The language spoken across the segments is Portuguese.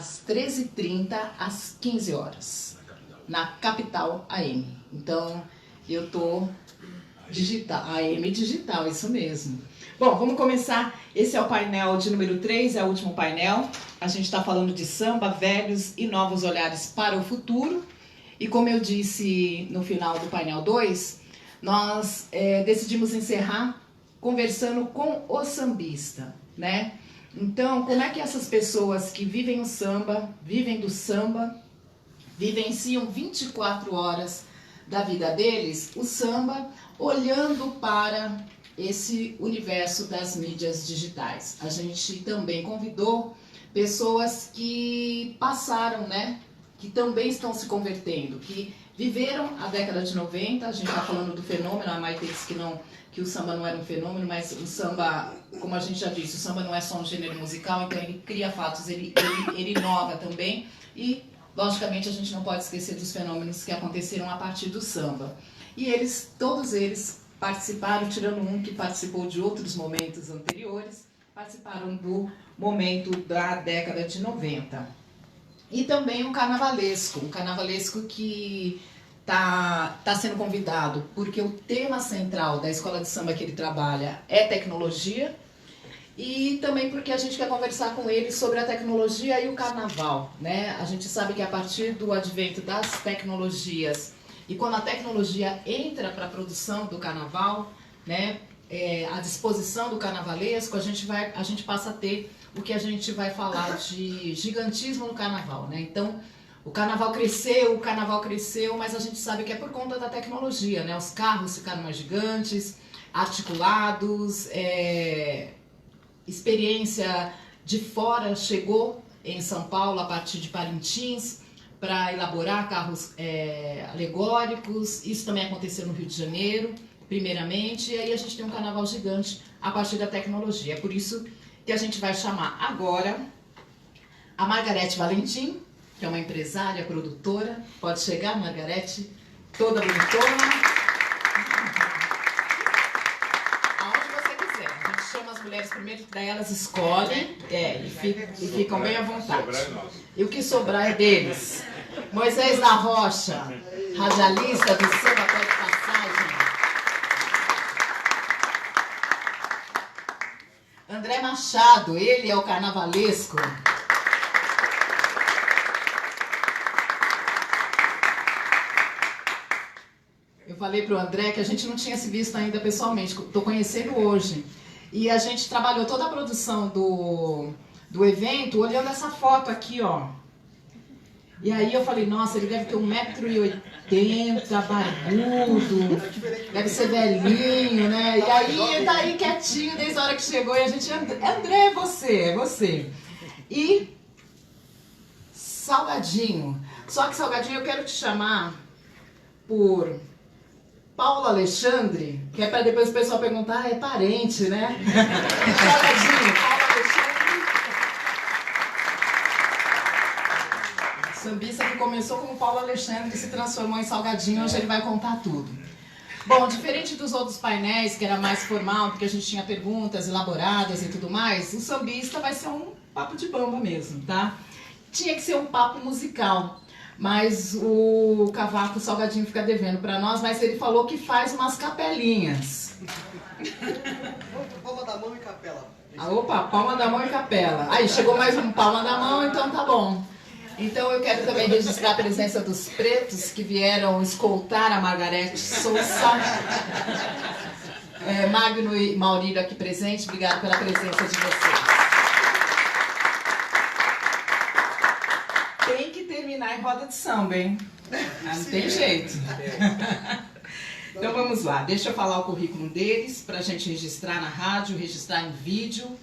às 13h30 às 15 horas, na Capital AM. Então, eu tô digital, AM digital, isso mesmo. Bom, vamos começar. Esse é o painel de número 3, é o último painel. A gente está falando de samba, velhos e novos olhares para o futuro. E como eu disse no final do painel 2, nós decidimos encerrar conversando com o sambista, né? Então, como é que essas pessoas que vivem o samba, vivem do samba, vivenciam 24 horas da vida deles, o samba, olhando para esse universo das mídias digitais. A gente também convidou pessoas que passaram, né? Que também estão se convertendo, que viveram a década de 90, a gente está falando do fenômeno, a Maite disse que o samba não era um fenômeno, mas o samba, como a gente já disse, o samba não é só um gênero musical, então ele cria fatos, ele inova também, e logicamente a gente não pode esquecer dos fenômenos que aconteceram a partir do samba. E todos eles participaram, tirando um que participou de outros momentos anteriores, participaram do momento da década de 90. E também um carnavalesco que está sendo convidado, porque o tema central da escola de samba que ele trabalha é tecnologia, e também porque a gente quer conversar com ele sobre a tecnologia e o carnaval, né? A gente sabe que a partir do advento das tecnologias, e quando a tecnologia entra para a produção do carnaval, né, a disposição do carnavalesco, a gente passa a ter o que a gente vai falar de gigantismo no carnaval, né? Então, o carnaval cresceu, mas a gente sabe que é por conta da tecnologia, né? Os carros ficaram mais gigantes, articulados, experiência de fora chegou em São Paulo a partir de Parintins para elaborar carros alegóricos. Isso também aconteceu no Rio de Janeiro, primeiramente, e aí a gente tem um carnaval gigante a partir da tecnologia. É por isso que a gente vai chamar agora a Margarete Valentim, que é uma empresária, produtora. Pode chegar, Margarete, toda bonitona. Aonde você quiser. A gente chama as mulheres primeiro, daí elas escolhem e ficam bem à vontade. E o que sobrar é deles. Moisés da Rocha, radialista do Samba Pé de Passagem. André Machado, ele é o carnavalesco. Eu falei para o André que a gente não tinha se visto ainda pessoalmente, estou conhecendo hoje. E a gente trabalhou toda a produção do evento olhando essa foto aqui, ó. E aí eu falei, nossa, ele deve ter 1,80 m, barbudo, deve ser velhinho, né? E aí ele tá aí quietinho desde a hora que chegou e a gente, André, é você. E Salgadinho. Só que Salgadinho eu quero te chamar por Paulo Alexandre, que é para depois o pessoal perguntar, é parente, né? Salgadinho, Paulo Alexandre. Sambista que começou como Paulo Alexandre, que se transformou em Salgadinho, hoje ele vai contar tudo. Bom, diferente dos outros painéis, que era mais formal, porque a gente tinha perguntas elaboradas e tudo mais, o sambista vai ser um papo de bamba mesmo, tá? Tinha que ser um papo musical, mas o Cavaco Salgadinho fica devendo para nós, mas ele falou que faz umas capelinhas. Palma da mão e capela. Opa, palma da mão e capela. Aí, chegou mais um palma da mão, então tá bom. Então eu quero também registrar a presença dos pretos que vieram escoltar a Margarete Souza. Magno e Maurílio aqui presente, obrigado pela presença de vocês. Tem que terminar em roda de samba, hein? Não tem jeito. Então vamos lá, deixa eu falar o currículo deles para a gente registrar na rádio, registrar em vídeo.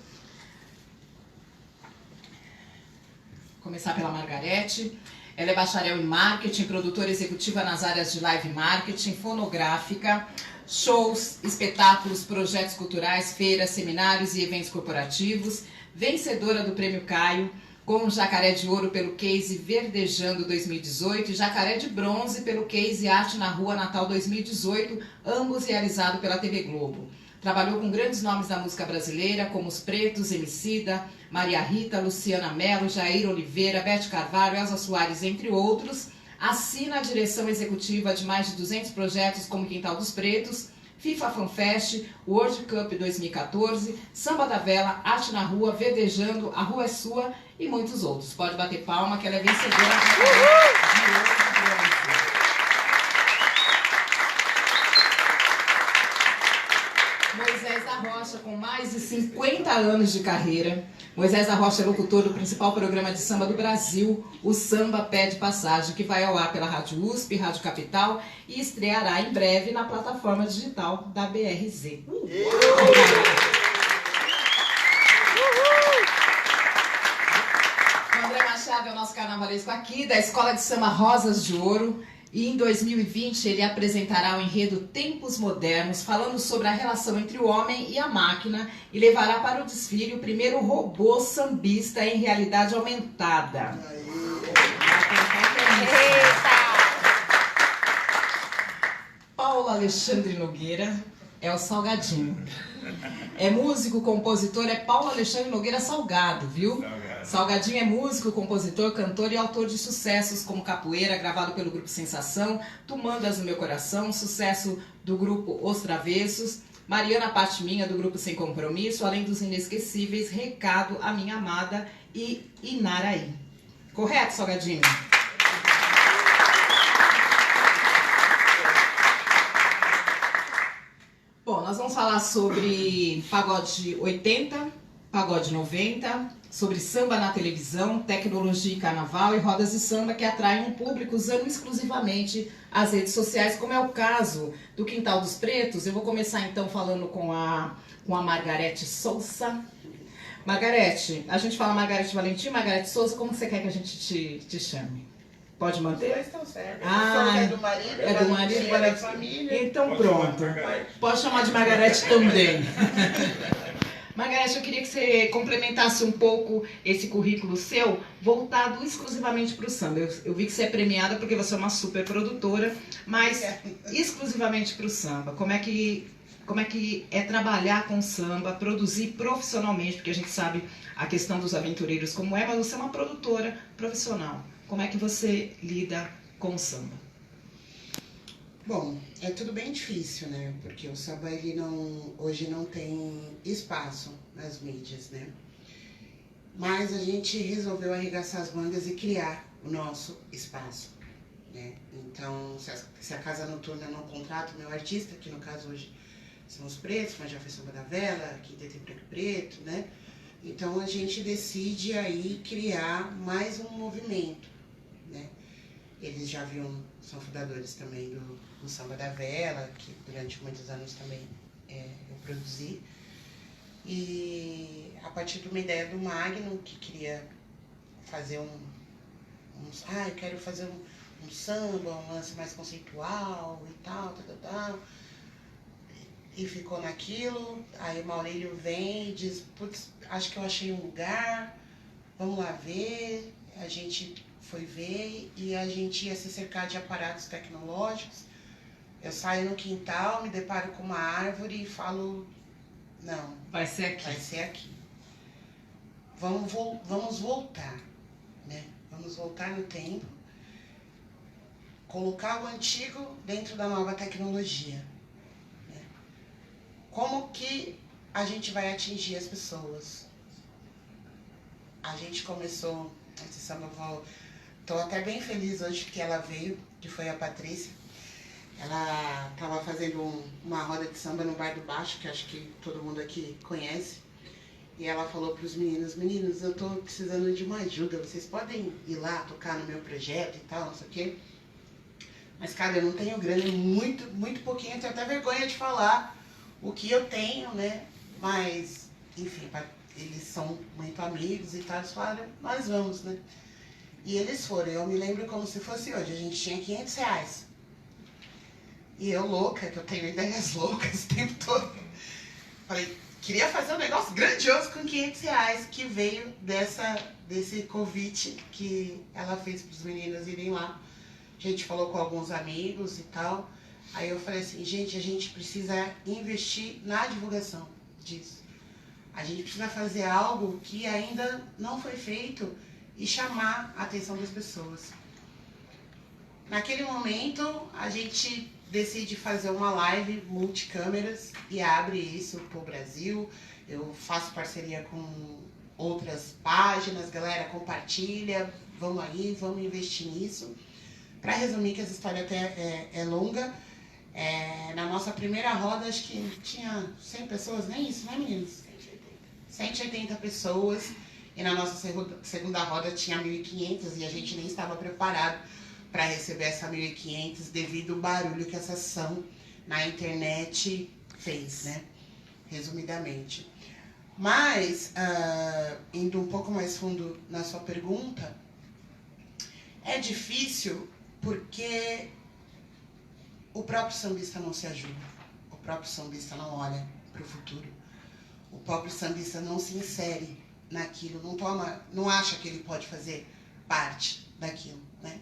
Começar pela Margarete. Ela é bacharel em marketing, produtora executiva nas áreas de live marketing, fonográfica, shows, espetáculos, projetos culturais, feiras, seminários e eventos corporativos, vencedora do Prêmio Caio, com Jacaré de Ouro pelo Case Verdejando 2018 e Jacaré de Bronze pelo Case Arte na Rua Natal 2018, ambos realizados pela TV Globo. Trabalhou com grandes nomes da música brasileira, como Os Pretos, Emicida, Maria Rita, Luciana Mello, Jair Oliveira, Beth Carvalho, Elza Soares, entre outros. Assina a direção executiva de mais de 200 projetos como Quintal dos Pretos, FIFA FanFest, World Cup 2014, Samba da Vela, Arte na Rua, Verdejando, A Rua é Sua e muitos outros. Pode bater palma que ela é vencedora de outro bronze. Moisés da Rocha, com mais de 50 anos de carreira. Moisés da Rocha é locutor do principal programa de samba do Brasil, o Samba Pede Passagem, que vai ao ar pela Rádio USP, Rádio Capital e estreará em breve na plataforma digital da BRZ. O André Machado é o nosso carnavalesco aqui, da Escola de Samba Rosas de Ouro. E em 2020 ele apresentará o enredo Tempos Modernos, falando sobre a relação entre o homem e a máquina, e levará para o desfile o primeiro robô sambista em realidade aumentada. Paulo Alexandre Nogueira é o Salgadinho. É músico, compositor, é Paulo Alexandre Nogueira Salgado, viu? Salgadinho é músico, compositor, cantor e autor de sucessos como Capoeira, gravado pelo grupo Sensação, Tu Mandas no Meu Coração, sucesso do grupo Os Travessos, Mariana Parte Minha, do grupo Sem Compromisso, além dos inesquecíveis Recado, A Minha Amada e Inaraí. Correto, Salgadinho? Bom, nós vamos falar sobre pagode 80, pagode 90, sobre samba na televisão, tecnologia e carnaval e rodas de samba que atraem um público usando exclusivamente as redes sociais, como é o caso do Quintal dos Pretos. Eu vou começar então falando com a Margarete Souza. Margarete, a gente fala Margarete Valentim, Margarete Souza, como você quer que a gente te chame? Pode manter? Os dois estão certos. É do marido, é do marido, é da família. Então pronto. Pode chamar de Margarete também. Margarete, eu queria que você complementasse um pouco esse currículo seu, voltado exclusivamente para o samba. Eu vi que você é premiada porque você é uma super produtora, mas exclusivamente para o samba. Como é que é trabalhar com samba, produzir profissionalmente, porque a gente sabe a questão dos aventureiros como é, mas você é uma produtora profissional. Como é que você lida com o samba? Bom, é tudo bem difícil, né? Porque o samba hoje não tem espaço nas mídias, né? Mas a gente resolveu arregaçar as mangas e criar o nosso espaço, né? Então, se a Casa Noturna não contrata o meu artista, que no caso hoje são os Pretos, mas já foi Samba da Vela, Quinteto Preto, né? Então a gente decide aí criar mais um movimento, né? Eles já são fundadores também do Samba da Vela, que durante muitos anos também eu produzi. E a partir de uma ideia do Magno, que queria fazer eu quero fazer um samba, um lance mais conceitual e tal. E ficou naquilo. Aí o Maurílio vem e diz, putz, acho que eu achei um lugar, vamos lá ver. A gente foi ver e a gente ia se cercar de aparatos tecnológicos. Eu saio no quintal, me deparo com uma árvore e falo, não, vai ser aqui. Vai ser aqui. Vamos voltar, né? Vamos voltar no tempo, colocar o antigo dentro da nova tecnologia. Né? Como que a gente vai atingir as pessoas? A gente começou esse samba. Estou até bem feliz hoje que ela veio, que foi a Patrícia. Ela estava fazendo uma roda de samba no Bar do Baixo, que acho que todo mundo aqui conhece. E ela falou para os meninos, eu estou precisando de uma ajuda, vocês podem ir lá tocar no meu projeto e tal, não sei o quê. Mas, cara, eu não tenho grana, muito pouquinho, eu tenho até vergonha de falar o que eu tenho, né? Mas, enfim, eles são muito amigos e tal, eles falaram, nós vamos, né? E eles foram, eu me lembro como se fosse hoje, a gente tinha R$500. E eu louca, que eu tenho ideias loucas o tempo todo. Falei, queria fazer um negócio grandioso com R$500, que veio desse convite que ela fez para os meninos irem lá. A gente falou com alguns amigos e tal. Aí eu falei assim, gente, a gente precisa investir na divulgação disso. A gente precisa fazer algo que ainda não foi feito e chamar a atenção das pessoas. Naquele momento, a gente decide fazer uma live multicâmeras e abre isso para o Brasil. Eu faço parceria com outras páginas, galera, compartilha, vamos aí, vamos investir nisso. Para resumir, que essa história até é longa, na nossa primeira roda, acho que tinha 100 pessoas, nem isso, né, meninos? 180 pessoas, e na nossa segunda roda tinha 1.500 e a gente nem estava preparado para receber essa 1.500 devido ao barulho que essa ação na internet fez, né? Resumidamente. Mas, indo um pouco mais fundo na sua pergunta, é difícil porque o próprio sambista não se ajuda, o próprio sambista não olha para o futuro, o próprio sambista não se insere naquilo, não acha que ele pode fazer parte daquilo, né?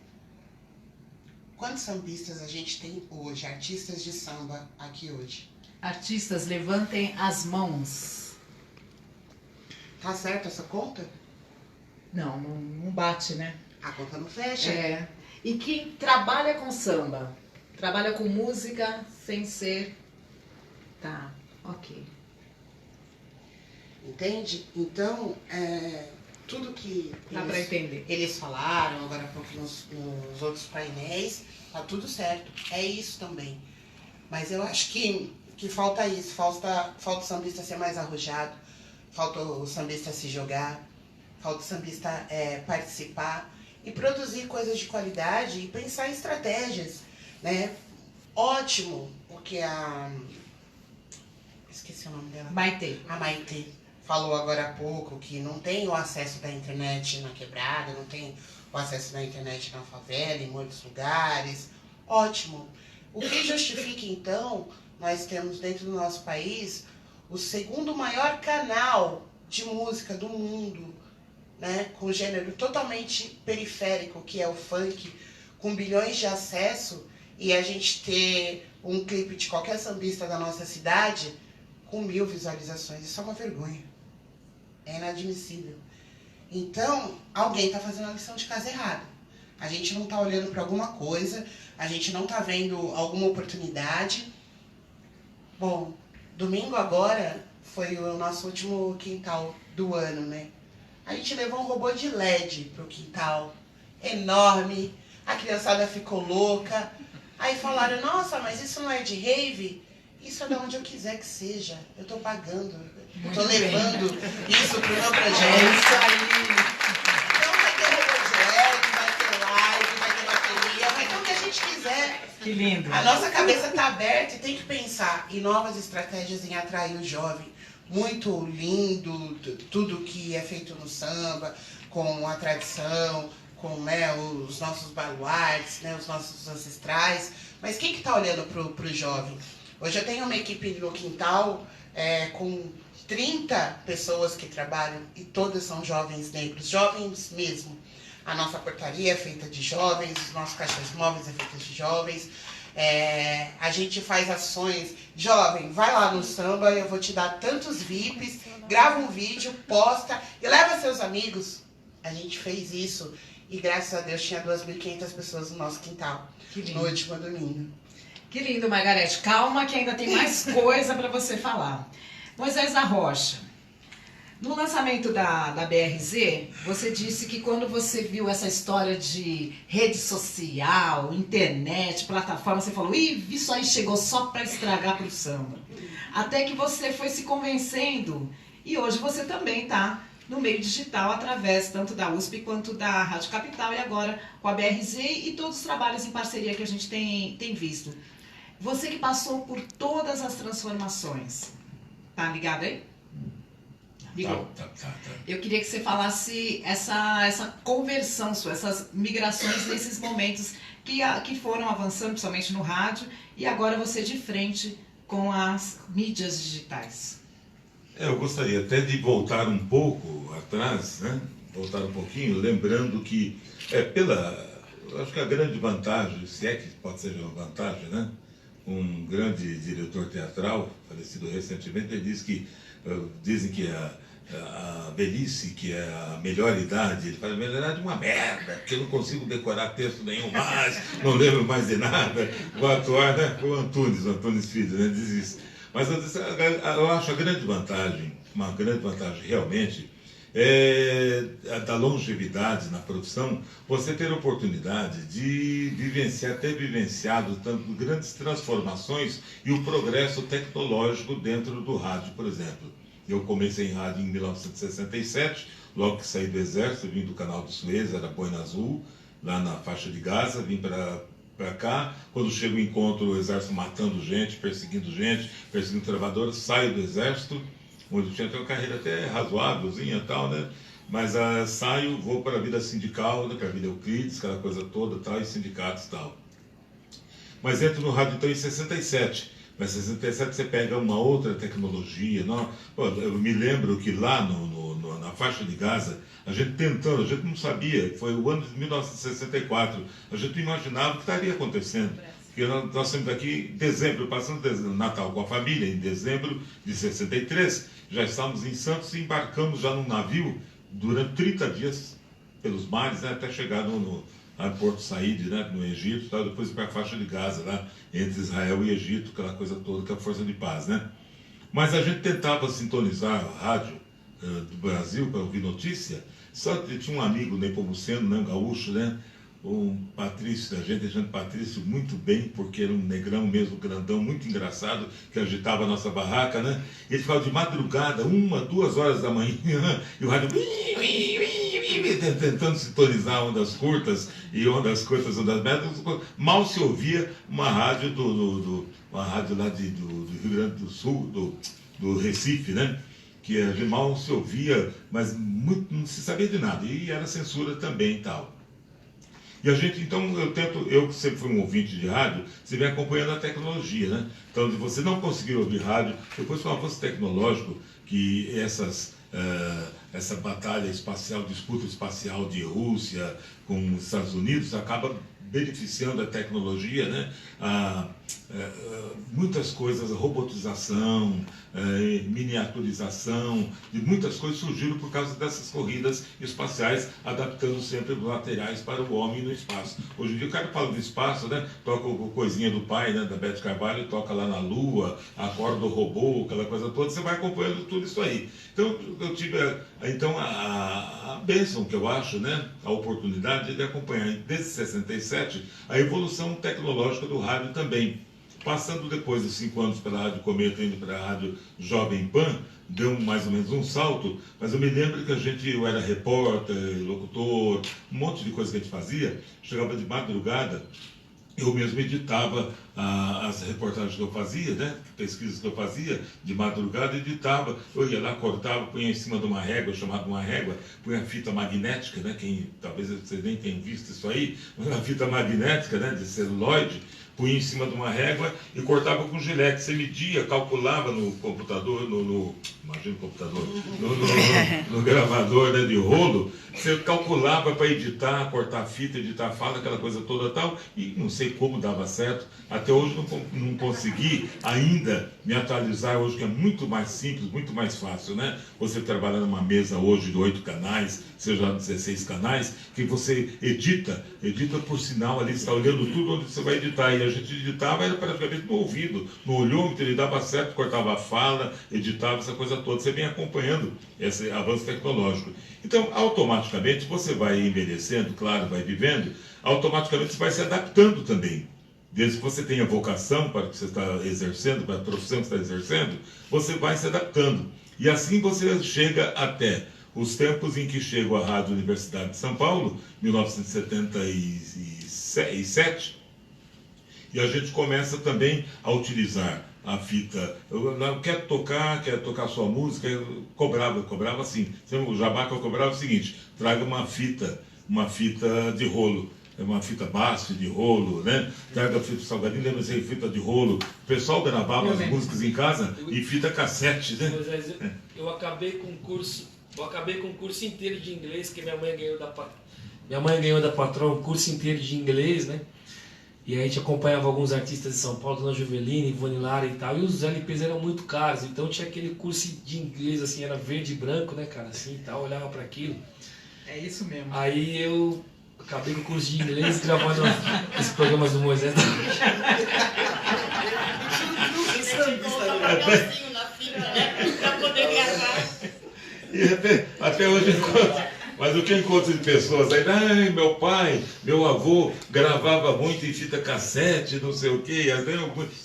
Quantos sambistas a gente tem hoje, artistas de samba aqui hoje? Artistas, levantem as mãos. Tá certo essa conta? Não bate, né? A conta não fecha. É. E quem trabalha com samba, trabalha com música sem ser... Tá, ok. Entende? Então, tudo que Dá para entender. Eles falaram agora há pouco nos outros painéis, tá tudo certo. É isso também. Mas eu acho que falta isso. Falta o sambista ser mais arrojado, falta o sambista se jogar, falta o sambista participar e produzir coisas de qualidade e pensar em estratégias, né? Ótimo o que esqueci o nome dela. Maitê. A Maitê falou agora há pouco que não tem o acesso da internet na quebrada, não tem o acesso da internet na favela, em muitos lugares. Ótimo. O que justifica, então, nós temos dentro do nosso país o segundo maior canal de música do mundo, né, com gênero totalmente periférico, que é o funk, com bilhões de acesso, e a gente ter um clipe de qualquer sambista da nossa cidade com 1.000 visualizações. Isso é uma vergonha. É inadmissível. Então, alguém está fazendo a lição de casa errada. A gente não está olhando para alguma coisa, a gente não está vendo alguma oportunidade. Bom, domingo agora foi o nosso último quintal do ano, né? A gente levou um robô de LED pro quintal, enorme, a criançada ficou louca. Aí falaram, nossa, mas isso não é de rave? Isso é de onde eu quiser que seja. Eu tô pagando, eu tô levando isso pro meu projeto. É isso aí. Então vai ter robô de LED, vai ter live, vai ter bateria, vai ter o que a gente quiser. Que lindo. A nossa cabeça tá aberta e tem que pensar em novas estratégias em atrair o jovem. Muito lindo, tudo que é feito no samba, com a tradição, com, né, os nossos baluartes, né, os nossos ancestrais. Mas quem que está olhando pro jovem? Hoje eu tenho uma equipe no quintal com 30 pessoas que trabalham e todas são jovens negros, jovens mesmo. A nossa portaria é feita de jovens, os nossos caixas móveis é feito de jovens. A gente faz ações, jovem, vai lá no samba, eu vou te dar tantos VIPs, grava um vídeo, posta e leva seus amigos. A gente fez isso e graças a Deus tinha 2.500 pessoas no nosso quintal no último domingo. Que lindo, Margarete. Calma que ainda tem mais coisa para você falar. Moisés da Rocha, no lançamento da BRZ, você disse que quando você viu essa história de rede social, internet, plataforma, você falou, isso aí chegou só para estragar pro samba. Até que você foi se convencendo e hoje você também está no meio digital através tanto da USP quanto da Rádio Capital e agora com a BRZ e todos os trabalhos em parceria que a gente tem visto. Você que passou por todas as transformações, tá ligado aí? Tá. Eu queria que você falasse essa conversão sua, essas migrações nesses momentos que foram avançando, principalmente no rádio, e agora você de frente com as mídias digitais. Eu gostaria até de voltar um pouco atrás, né? Voltar um pouquinho, lembrando que eu acho que a grande vantagem, se é que pode ser uma vantagem, né? um grande diretor teatral, falecido recentemente, ele disse que dizem que a velhice, que é a melhor idade, ele fala, a melhor idade é uma merda, porque eu não consigo decorar texto nenhum mais, não lembro mais de nada, vou atuar, né? O Antunes Filho, né? Diz isso. Mas eu acho a grande vantagem, uma grande vantagem realmente, da longevidade na profissão, você ter a oportunidade de ter vivenciado tanto grandes transformações e o progresso tecnológico dentro do rádio, por exemplo. Eu comecei em rádio em 1967, logo que saí do Exército, vim do Canal do Suez, era Boina Azul, lá na faixa de Gaza, vim para cá. Quando chega o encontro, o Exército matando gente, perseguindo travadores, saio do Exército, onde tinha até uma carreira até razoávelzinha e tal, né? Mas saio, vou para a vida sindical, né? Para a vida Euclides, aquela coisa toda, tal, e sindicatos e tal. Mas entro no rádio então em 67. Mas em 67 você pega uma outra tecnologia. Não? Pô, eu me lembro que lá na faixa de Gaza, a gente não sabia, foi o ano de 1964, a gente não imaginava o que estaria acontecendo. Porque nós estamos aqui em dezembro, passando Natal com a família, em dezembro de 63, já estávamos em Santos e embarcamos já num navio durante 30 dias pelos mares, né, até chegar no Porto Said, né, no Egito, tá, depois ir para a faixa de Gaza, lá entre Israel e Egito, aquela coisa toda, que é a força de paz, né? Mas a gente tentava sintonizar a rádio do Brasil para ouvir notícia, só que tinha um amigo nepomuceno, né, um gaúcho, né, um Patrício, a gente Patrício muito bem, porque era um negrão mesmo, grandão, muito engraçado, que agitava a nossa barraca, né? Ele ficava de madrugada, 1, 2 horas da manhã, e o rádio tentando sintonizar ondas curtas e ondas curtas, ondas médias. Mal se ouvia uma rádio uma rádio lá do Rio Grande do Sul, do Recife, né? Que a gente mal se ouvia, mas muito, não se sabia de nada, e era censura também e tal. E a gente, então, eu que sempre fui um ouvinte de rádio, você vem acompanhando a tecnologia, né? Então, de você não conseguir ouvir rádio, depois com o avanço tecnológico, que essa batalha espacial, disputa espacial de Rússia com os Estados Unidos, acaba beneficiando a tecnologia, né? Muitas coisas, robotização, miniaturização, de muitas coisas surgiram por causa dessas corridas espaciais, adaptando sempre os materiais para o homem no espaço. Hoje em dia o cara fala de espaço, né? Toca o coisinha do pai, né? Da Beth Carvalho, toca lá na Lua, acorda o robô, aquela coisa toda, você vai acompanhando tudo isso aí. Então eu tive a bênção que eu acho, né? A oportunidade de acompanhar desde 67 a evolução tecnológica do rádio também. Passando depois de 5 anos pela Rádio Cometa, indo para a Rádio Jovem Pan, deu mais ou menos um salto, mas eu me lembro que eu era repórter, locutor, um monte de coisa que a gente fazia, chegava de madrugada, eu mesmo editava as reportagens que eu fazia, né? Pesquisas que eu fazia, de madrugada editava, eu ia lá, cortava, punha em cima de uma régua, chamada uma régua, punha fita magnética, né? Talvez vocês nem tenham visto isso aí, uma fita magnética, né? De celuloide, punha em cima de uma régua e cortava com gilete. Você media, calculava no computador, imagina o computador, no gravador, né, de rolo, você calculava para editar, cortar fita, editar fala, aquela coisa toda tal, e não sei como dava certo. Até hoje não consegui ainda me atualizar hoje, que é muito mais simples, muito mais fácil, né? Você trabalhar numa mesa hoje de 8 canais, seja 16 canais, que você edita por sinal ali, você está olhando tudo onde você vai editar, e a gente editava, era praticamente no ouvido, no olhômetro, ele dava certo, cortava a fala, editava essa coisa toda. Você vem acompanhando esse avanço tecnológico. Então, automaticamente, você vai envelhecendo, claro, vai vivendo, automaticamente você vai se adaptando também. Desde que você tenha vocação para o que você está exercendo, para a profissão que você está exercendo, você vai se adaptando. E assim você chega até os tempos em que chegou a Rádio Universidade de São Paulo, 1977, e a gente começa também a utilizar a fita. Eu quero tocar sua música, eu cobrava assim. O jabá que eu cobrava é o seguinte: traga uma fita de rolo. Uma fita BASF de rolo, né? Traga fita salgadinho, lembra-se aí, fita de rolo. O pessoal gravava as músicas em casa e fita cassete, né? Eu acabei com um curso inteiro de inglês que minha mãe ganhou da patroa, um curso inteiro de inglês, né? E a gente acompanhava alguns artistas de São Paulo, Dona Juvelina, Ivone Lara e tal, e os LPs eram muito caros, então tinha aquele curso de inglês, assim, era verde e branco, né, cara, assim, e tal, olhava para aquilo. É isso mesmo. Aí eu acabei com o curso de inglês gravando esses programas do Moisés. E até hoje encontro. Mas o que eu encontro de pessoas aí, ai, meu pai, meu avô gravava muito em fita cassete, não sei o quê.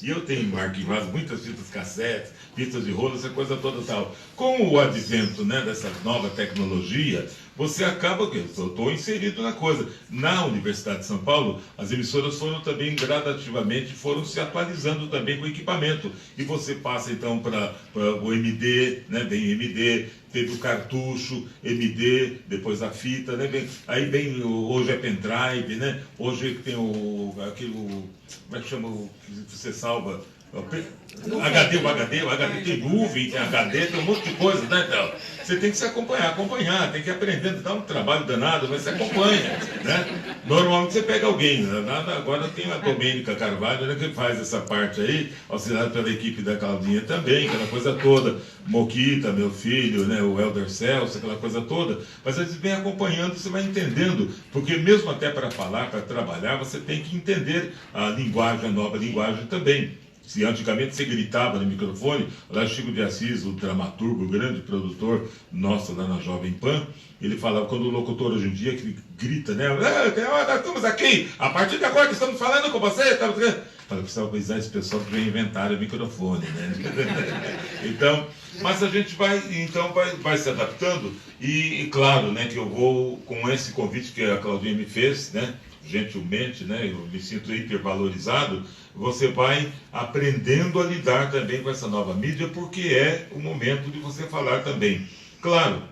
E eu tenho arquivado muitas fitas cassetes, fitas de rolo, essa coisa toda tal. Com o advento, né, dessa nova tecnologia, você acaba, eu estou inserido na coisa. Na Universidade de São Paulo, as emissoras foram também gradativamente, foram se atualizando também com o equipamento. E você passa então para o MD, né, vem MD, teve o cartucho, MD, depois a fita, né, aí vem, hoje é pendrive, né, hoje tem aquilo, como é que chama, que você salva? O HD tem nuvem, tem HD, tem um monte de coisa, né? Então, você tem que se acompanhar, tem que ir aprendendo, dá um trabalho danado, mas você acompanha, né? Normalmente você pega alguém, né? Agora tem a Domênica Carvalho, né, que faz essa parte aí, auxiliada pela equipe da Claudinha também, aquela coisa toda, Moquita, meu filho, né, o Elder Celso, aquela coisa toda, mas eles vêm acompanhando, você vai entendendo, porque mesmo até para falar, para trabalhar, você tem que entender a linguagem, a nova linguagem também. Se antigamente você gritava no microfone, lá Chico de Assis, o dramaturgo, o grande produtor nosso lá na Jovem Pan, ele falava, quando o locutor hoje em dia que grita, né? Nós estamos aqui, a partir de agora que estamos falando com você, fala, precisa avisar esse pessoal que já inventaram o microfone, né? Então, mas a gente vai se adaptando e claro, né, que eu vou com esse convite que a Claudinha me fez, né? Gentilmente, né? Eu me sinto hipervalorizado. Você vai aprendendo a lidar também com essa nova mídia, porque é o momento de você falar também. Claro,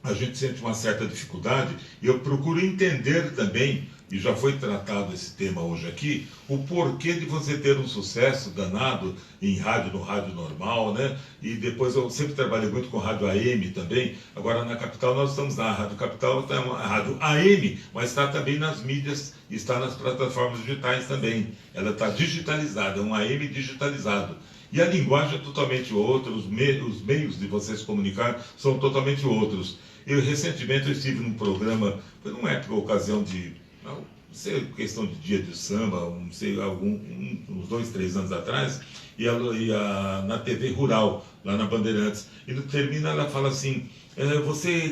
a gente sente uma certa dificuldade e eu procuro entender também, e já foi tratado esse tema hoje aqui, o porquê de você ter um sucesso danado em rádio, no rádio normal, né? E depois eu sempre trabalhei muito com rádio AM também. Agora na Capital nós estamos na Rádio Capital, está uma rádio AM, mas está também nas mídias, está nas plataformas digitais também. Ela está digitalizada, é um AM digitalizado. E a linguagem é totalmente outra, os meios de você se comunicar são totalmente outros. Recentemente eu estive num programa, foi numa época, ocasião de, não sei, questão de dia de samba, uns 2, 3 anos atrás, na TV Rural, lá na Bandeirantes. E no termina ela fala assim,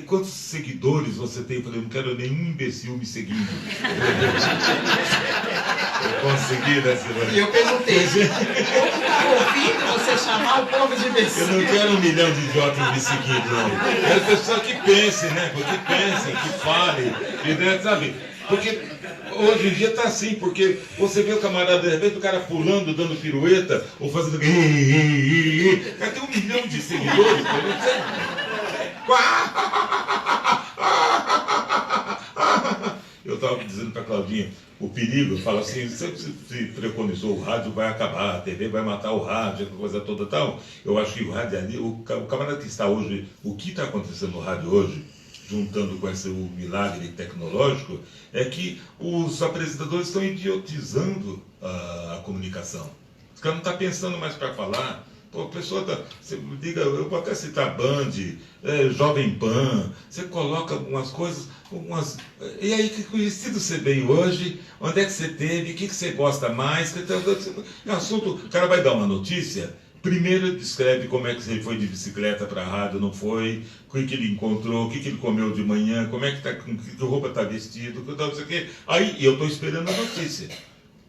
quantos seguidores você tem? Eu falei, não quero nenhum imbecil me seguindo. Eu consegui, né, Silvana? E eu perguntei, eu ouvindo você chamar o povo de imbecil. Eu não quero 1 milhão de idiotas me seguindo, não. Quero pessoas que pensem, né? Que pensem, que falem, né, sabe? Porque hoje em dia está assim, porque você vê o camarada, de repente o cara pulando, dando pirueta, ou fazendo... O cara tem 1 milhão de seguidores, eu estava dizendo para a Claudinha, o perigo, fala assim, sempre se preconizou, o rádio vai acabar, a TV vai matar o rádio, essa coisa toda tal. Eu acho que o rádio ali, o camarada que está hoje, o que está acontecendo no rádio hoje, juntando com esse o milagre tecnológico, é que os apresentadores estão idiotizando a comunicação. Os caras não estão pensando mais para falar. Pô, a pessoa você diga, eu vou até citar Band, Jovem Pan, você coloca algumas coisas, e aí que conhecido você veio hoje, onde é que você teve, o que você gosta mais, assunto, o cara vai dar uma notícia. Primeiro ele descreve como é que ele foi de bicicleta para a rádio, não foi, o que ele encontrou, o que ele comeu de manhã, como é que tá, com que roupa está vestido, não sei o quê. Aí eu estou esperando a notícia.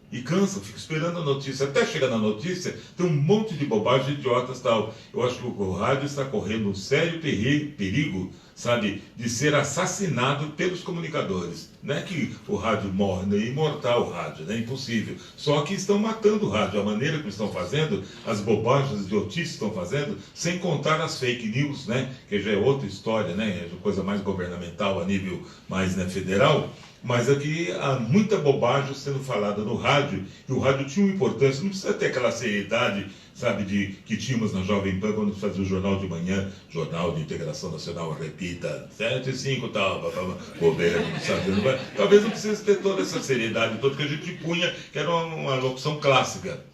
E cansa, fico esperando a notícia. Até chegar na notícia, tem um monte de bobagem, idiotas e tal. Eu acho que o rádio está correndo um sério perigo, sabe, de ser assassinado pelos comunicadores. Não é que o rádio morre, não é imortal o rádio, não é impossível. Só que estão matando o rádio, a maneira que estão fazendo, as bobagens, as idiotices estão fazendo, sem contar as fake news, né, que já é outra história, né, é coisa mais governamental a nível mais, né, federal. Mas aqui há muita bobagem sendo falada no rádio, e o rádio tinha uma importância, não precisa ter aquela seriedade, sabe, que tínhamos na Jovem Pan quando fazia o Jornal de Manhã, Jornal de Integração Nacional, repita, 7 e 5, tal, governo, sabe, talvez não precise ter toda essa seriedade toda que a gente punha, que era uma locução clássica.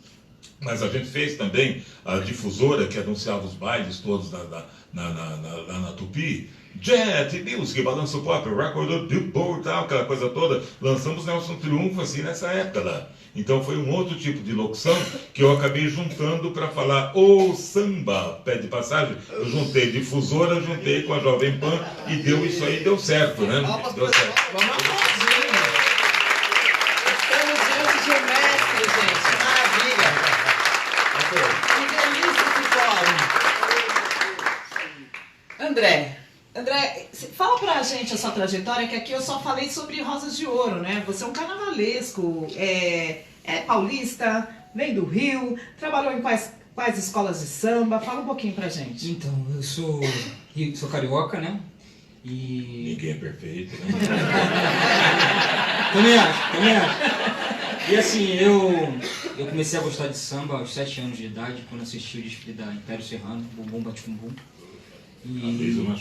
Mas a gente fez também a difusora que anunciava os bailes todos na Tupi. Jet, Music, Balanço Pop, Record do Billboard, tal, aquela coisa toda. Lançamos Nelson Triunfo assim nessa época lá. Então foi um outro tipo de locução que eu acabei juntando para falar o samba, pé de passagem. Eu juntei difusora, juntei com a Jovem Pan e deu isso aí, deu certo, né? Deu certo. Vamos aplaudir. Estamos diante de um mestre, gente. Maravilha. Que delícia esse fórum. André, fala pra gente a sua trajetória, que aqui eu só falei sobre Rosas de Ouro, né? Você é um carnavalesco, é paulista, vem do Rio, trabalhou em quais escolas de samba? Fala um pouquinho pra gente. Então, eu sou carioca, né? E... Ninguém é perfeito, né? Também acho. E assim, eu comecei a gostar de samba aos 7 anos de idade, quando assisti o desfile da Império Serrano, Bumbum Bate-Bumbum.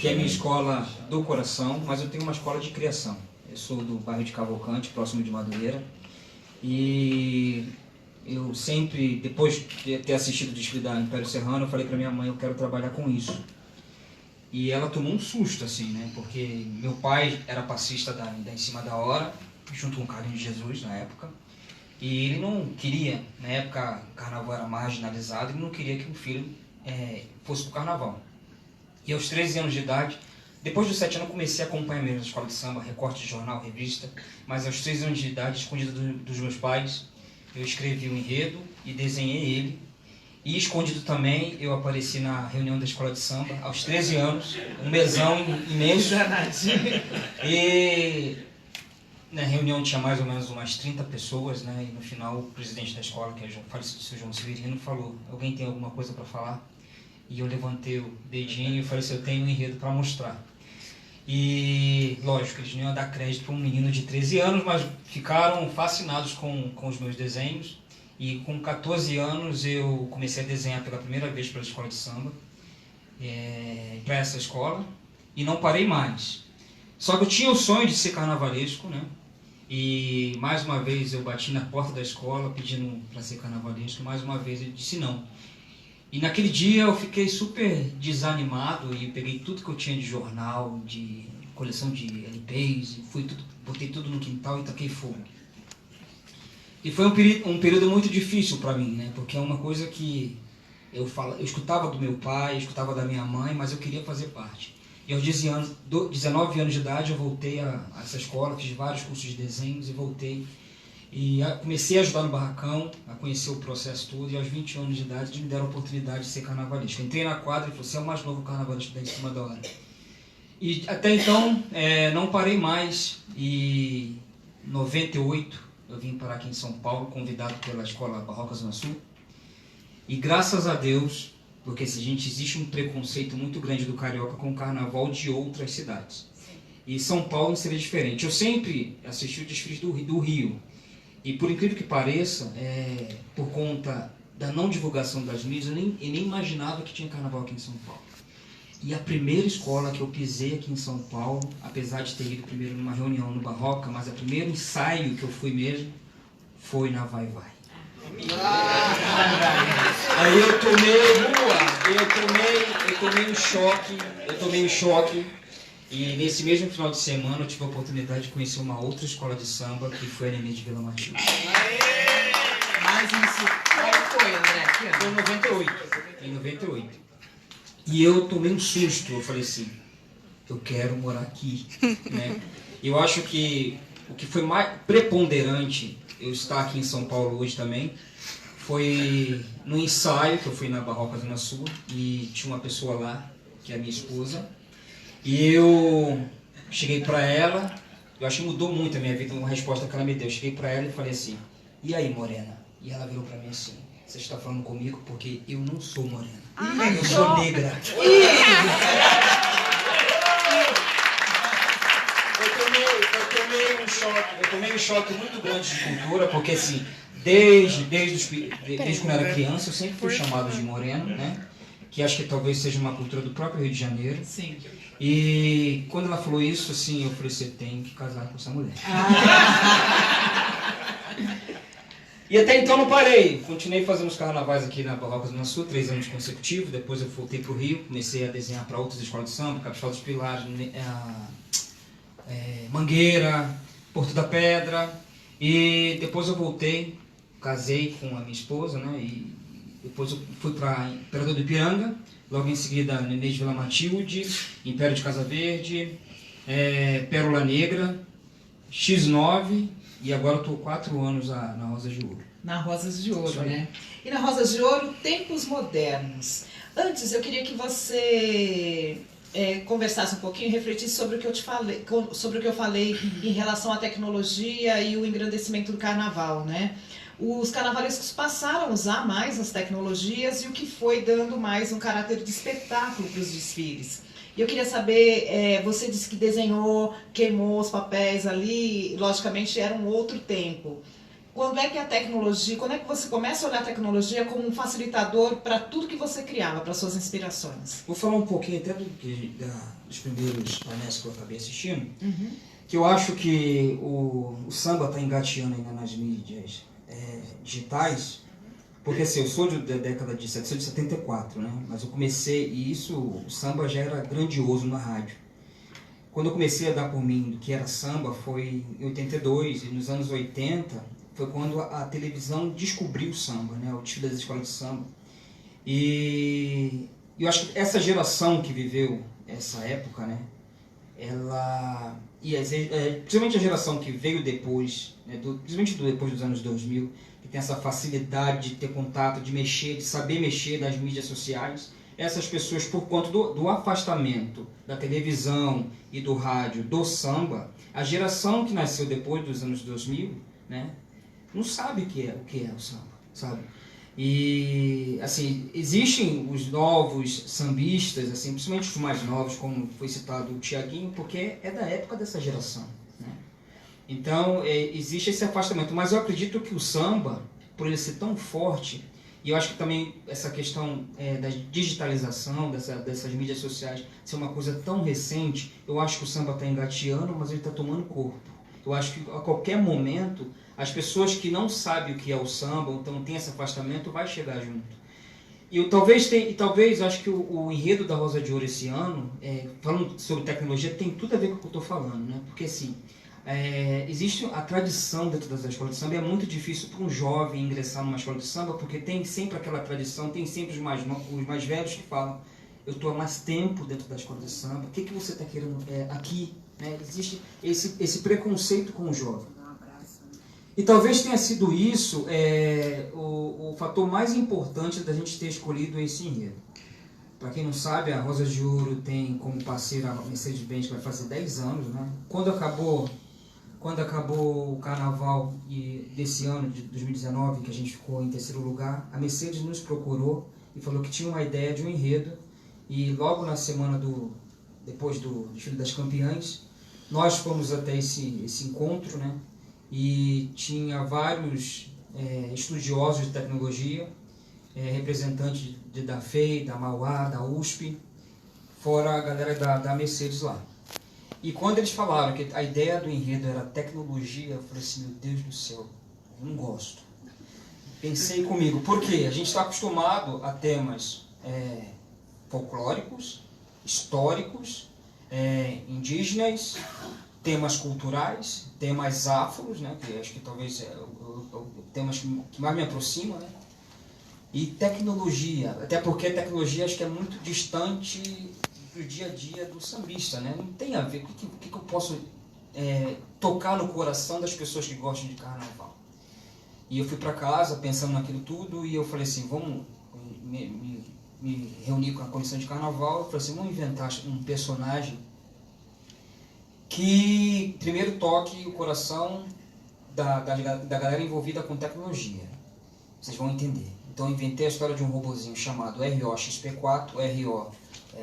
Que é minha escola do coração, mas eu tenho uma escola de criação. Eu sou do bairro de Cavalcante, próximo de Madureira. E eu sempre, depois de ter assistido o desfile da Império Serrano, eu falei para minha mãe, eu quero trabalhar com isso. E ela tomou um susto, assim, né? Porque meu pai era passista da Em Cima da Hora, junto com o Carlinhos de Jesus, na época. E ele não queria, na época o carnaval era marginalizado, ele não queria que o filho fosse para o carnaval. E aos 13 anos de idade, depois dos 7 anos eu comecei a acompanhar mesmo a escola de samba, recorte de jornal, revista, mas aos 13 anos de idade, escondido dos meus pais, eu escrevi um enredo e desenhei ele. E escondido também, eu apareci na reunião da escola de samba, aos 13 anos, um mesão imenso. E na reunião tinha mais ou menos umas 30 pessoas, né? E no final o presidente da escola, que é o falecido Sr. João Severino, falou, alguém tem alguma coisa para falar? E eu levantei o dedinho e falei assim, eu tenho um enredo para mostrar. E, lógico, eles não iam dar crédito para um menino de 13 anos, mas ficaram fascinados com os meus desenhos. E com 14 anos eu comecei a desenhar pela primeira vez pela escola de samba, para essa escola, e não parei mais. Só que eu tinha o sonho de ser carnavalesco, né? E mais uma vez eu bati na porta da escola pedindo para ser carnavalesco, e mais uma vez ele disse não. E naquele dia eu fiquei super desanimado e peguei tudo que eu tinha de jornal, de coleção de LPs, e botei tudo no quintal e taquei fogo. E foi um período muito difícil para mim, né? Porque é uma coisa que eu escutava do meu pai, escutava da minha mãe, mas eu queria fazer parte. E aos 19 anos de idade eu voltei a essa escola, fiz vários cursos de desenhos e voltei. E comecei a ajudar no barracão, a conhecer o processo todo, e aos 20 anos de idade me deram a oportunidade de ser carnavalesco. Entrei na quadra e falei, você é o mais novo carnavalesco da Em Cima da Hora. E até então não parei mais, e em 98 eu vim parar aqui em São Paulo, convidado pela Escola Barroca Zona Sul. E graças a Deus, porque existe um preconceito muito grande do carioca com o carnaval de outras cidades. E São Paulo não seria diferente. Eu sempre assisti o desfile do Rio. E por incrível que pareça, por conta da não divulgação das mídias, eu nem imaginava que tinha carnaval aqui em São Paulo. E a primeira escola que eu pisei aqui em São Paulo, apesar de ter ido primeiro numa reunião no Barroca, mas o primeiro ensaio que eu fui mesmo, foi na Vai Vai. Aí eu tomei um choque, e nesse mesmo final de semana eu tive a oportunidade de conhecer uma outra escola de samba, que foi a Nenê de Vila Matilde. Mas isso, qual foi, André? Foi em 98. E eu tomei um susto, eu falei assim, eu quero morar aqui, né? Eu acho que o que foi mais preponderante eu estar aqui em São Paulo hoje também foi no ensaio que eu fui na Barroca Zona Sul, e tinha uma pessoa lá, que é a minha esposa, e eu cheguei pra ela, eu acho que mudou muito a minha vida, uma resposta que ela me deu. Eu cheguei pra ela e falei assim, e aí, morena? E ela virou pra mim assim, você está falando comigo porque eu não sou morena, eu sou negra. Eu tomei um tomei um choque muito grande de cultura, porque assim, desde quando eu era criança, eu sempre fui chamado de moreno, né? Que acho que talvez seja uma cultura do próprio Rio de Janeiro. Sim. E quando ela falou isso, assim, eu falei, você tem que casar com essa mulher. E até então não parei. Continuei fazendo os carnavais aqui na Barroca Zona Sul, 3 anos consecutivos. Depois eu voltei para o Rio, comecei a desenhar para outras escolas de samba, Capital dos Pilares, Mangueira, Porto da Pedra. E depois eu voltei, casei com a minha esposa, né? E depois eu fui para Imperador do Ipiranga, logo em seguida Nenê de Vila Matilde, Império de Casa Verde, Pérola Negra, X9, e agora eu estou 4 anos na Rosas de Ouro. Na Rosas de Ouro, né? E na Rosas de Ouro, tempos modernos. Antes, eu queria que você conversasse um pouquinho e refletisse sobre o que eu falei em relação à tecnologia e o engrandecimento do carnaval, né? Os carnavalescos passaram a usar mais as tecnologias e o que foi dando mais um caráter de espetáculo para os desfiles. E eu queria saber, você disse que desenhou, queimou os papéis ali, logicamente era um outro tempo. Quando é que a tecnologia, quando é que você começa a olhar a tecnologia como um facilitador para tudo que você criava, para suas inspirações? Vou falar um pouquinho até dos primeiros painéis que eu acabei assistindo, que eu acho que o samba está engateando ainda nas mídias digitais, porque assim, eu sou da década de 74, né? Mas eu comecei, e o samba já era grandioso na rádio. Quando eu comecei a dar por mim do que era samba foi em 82, e nos anos 80 foi quando a televisão descobriu o samba, né? O desfile das escolas de samba. E eu acho que essa geração que viveu essa época, né? Principalmente a geração que veio depois, né? Principalmente depois dos anos 2000, que tem essa facilidade de ter contato, de mexer, de saber mexer nas mídias sociais, essas pessoas, por conta do afastamento da televisão e do rádio, do samba, a geração que nasceu depois dos anos 2000, né, não sabe o que é o samba, sabe? E, assim, existem os novos sambistas, assim, principalmente os mais novos, como foi citado o Tiaguinho, porque é da época dessa geração, né? Então, existe esse afastamento, mas eu acredito que o samba, por ele ser tão forte, e eu acho que também essa questão da digitalização, dessas mídias sociais, ser uma coisa tão recente, eu acho que o samba está engateando, mas ele está tomando corpo. Eu acho que a qualquer momento, as pessoas que não sabem o que é o samba, ou então tem esse afastamento, vai chegar junto. E talvez acho que o enredo da Rosa de Ouro esse ano, falando sobre tecnologia, tem tudo a ver com o que eu estou falando, né? Porque assim, existe a tradição dentro das escolas de samba, e é muito difícil para um jovem ingressar numa escola de samba, porque tem sempre aquela tradição, tem sempre os mais velhos que falam, eu estou há mais tempo dentro da escola de samba, o que você está querendo aqui? Né? Existe esse preconceito com o jovem. E talvez tenha sido isso o fator mais importante da gente ter escolhido esse enredo. Para quem não sabe, a Rosas de Ouro tem como parceira a Mercedes-Benz, que vai fazer 10 anos. Né? Quando acabou o carnaval desse ano, de 2019, que a gente ficou em 3º lugar, a Mercedes nos procurou e falou que tinha uma ideia de um enredo. E logo na semana depois do desfile das campeãs, nós fomos até esse encontro, né? E tinha vários estudiosos de tecnologia, representantes da FEI, da Mauá, da USP, fora a galera da Mercedes lá. E quando eles falaram que a ideia do enredo era tecnologia, eu falei assim, meu Deus do céu, eu não gosto. Pensei comigo, por quê? A gente está acostumado a temas folclóricos, históricos, indígenas, temas culturais, temas afros, né, que acho que talvez temas que mais me aproximam, né, e tecnologia, até porque a tecnologia acho que é muito distante do dia a dia do sambista, né, não tem a ver, o que eu posso tocar no coração das pessoas que gostam de carnaval. E eu fui para casa pensando naquilo tudo e eu falei assim, vamos me reunir com a comissão de carnaval, eu falei assim, vamos inventar um personagem que primeiro toque o coração da galera envolvida com tecnologia. Vocês vão entender. Então eu inventei a história de um robozinho chamado RO XP4, RO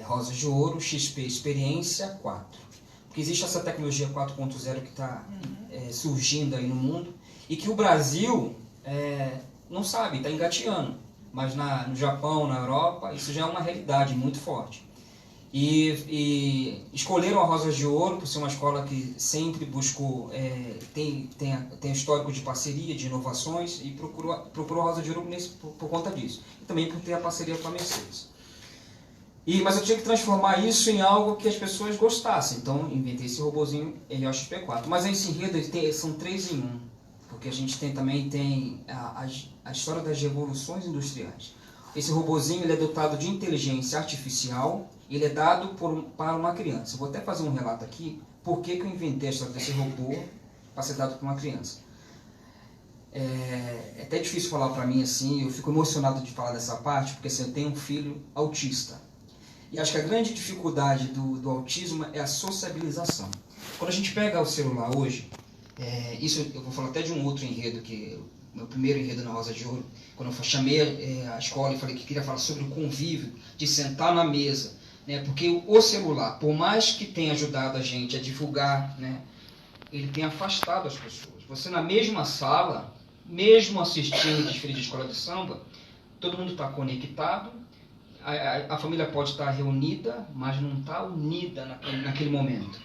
Rosas de Ouro, XP Experiência 4. porque existe essa tecnologia 4.0 que está surgindo aí no mundo, e que o Brasil não sabe, está engateando, mas no Japão, na Europa, isso já é uma realidade muito forte. E escolheram a Rosas de Ouro por ser uma escola que sempre buscou, tem histórico de parceria, de inovações, e procurou a Rosa de Ouro por conta disso. E também por ter a parceria com a Mercedes. Mas eu tinha que transformar isso em algo que as pessoas gostassem, então inventei esse robozinho Yoshi XP4. Mas esse enredo são 3 em 1, porque a gente também tem a história das revoluções industriais. Esse robozinho ele é dotado de inteligência artificial, ele é dado para uma criança. Eu vou até fazer um relato aqui, por que eu inventei a história desse robô para ser dado para uma criança. É até difícil falar para mim assim, eu fico emocionado de falar dessa parte, porque assim, eu tenho um filho autista. E acho que a grande dificuldade do autismo é a sociabilização. Quando a gente pega o celular hoje, isso eu vou falar até de um outro enredo, que meu primeiro enredo na Rosa de Ouro, quando eu chamei a escola e falei que queria falar sobre o convívio, de sentar na mesa, né? Porque o celular, por mais que tenha ajudado a gente a divulgar, né, ele tem afastado as pessoas. Você na mesma sala, mesmo assistindo desfile de escola de samba, todo mundo está conectado, a família pode estar reunida, mas não está unida naquele momento.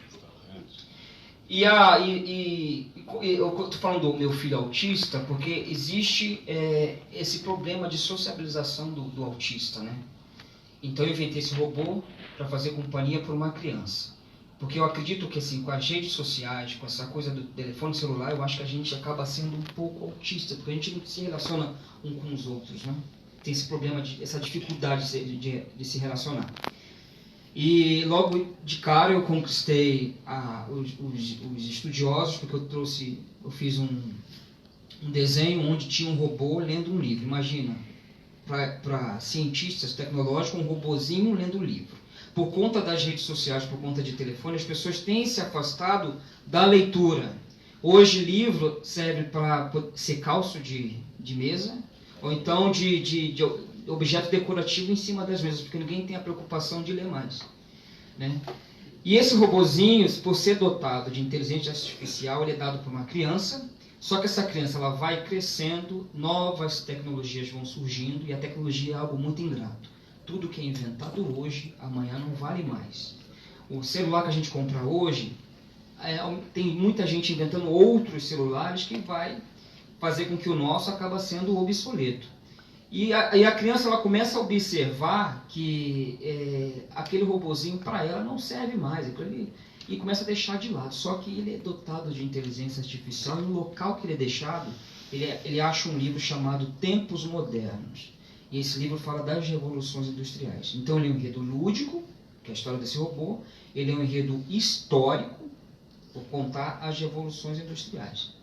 Eu estou falando do meu filho autista porque existe esse problema de sociabilização do autista, né? Então eu inventei esse robô para fazer companhia para uma criança. Porque eu acredito que assim, com as redes sociais, com essa coisa do telefone celular, eu acho que a gente acaba sendo um pouco autista, porque a gente não se relaciona um com os outros, né? Tem esse problema, essa dificuldade de se relacionar. E logo de cara eu conquistei os estudiosos, porque eu fiz um desenho onde tinha um robô lendo um livro. Imagina, para cientistas tecnológicos, um robozinho lendo um livro. Por conta das redes sociais, por conta de telefone, as pessoas têm se afastado da leitura. Hoje livro serve para ser calço de mesa, ou então de objeto decorativo em cima das mesas, porque ninguém tem a preocupação de ler mais, né? E esse robozinho, por ser dotado de inteligência artificial, ele é dado para uma criança, só que essa criança ela vai crescendo, novas tecnologias vão surgindo, e a tecnologia é algo muito ingrato. Tudo que é inventado hoje, amanhã não vale mais. O celular que a gente compra hoje, tem muita gente inventando outros celulares que vai fazer com que o nosso acaba sendo obsoleto. E a criança ela começa a observar que aquele robozinho para ela não serve mais, e começa a deixar de lado. Só que ele é dotado de inteligência artificial, e no local que ele é deixado, ele acha um livro chamado Tempos Modernos. E esse livro fala das revoluções industriais. Então ele é um enredo lúdico, que é a história desse robô, ele é um enredo histórico, por contar as revoluções industriais.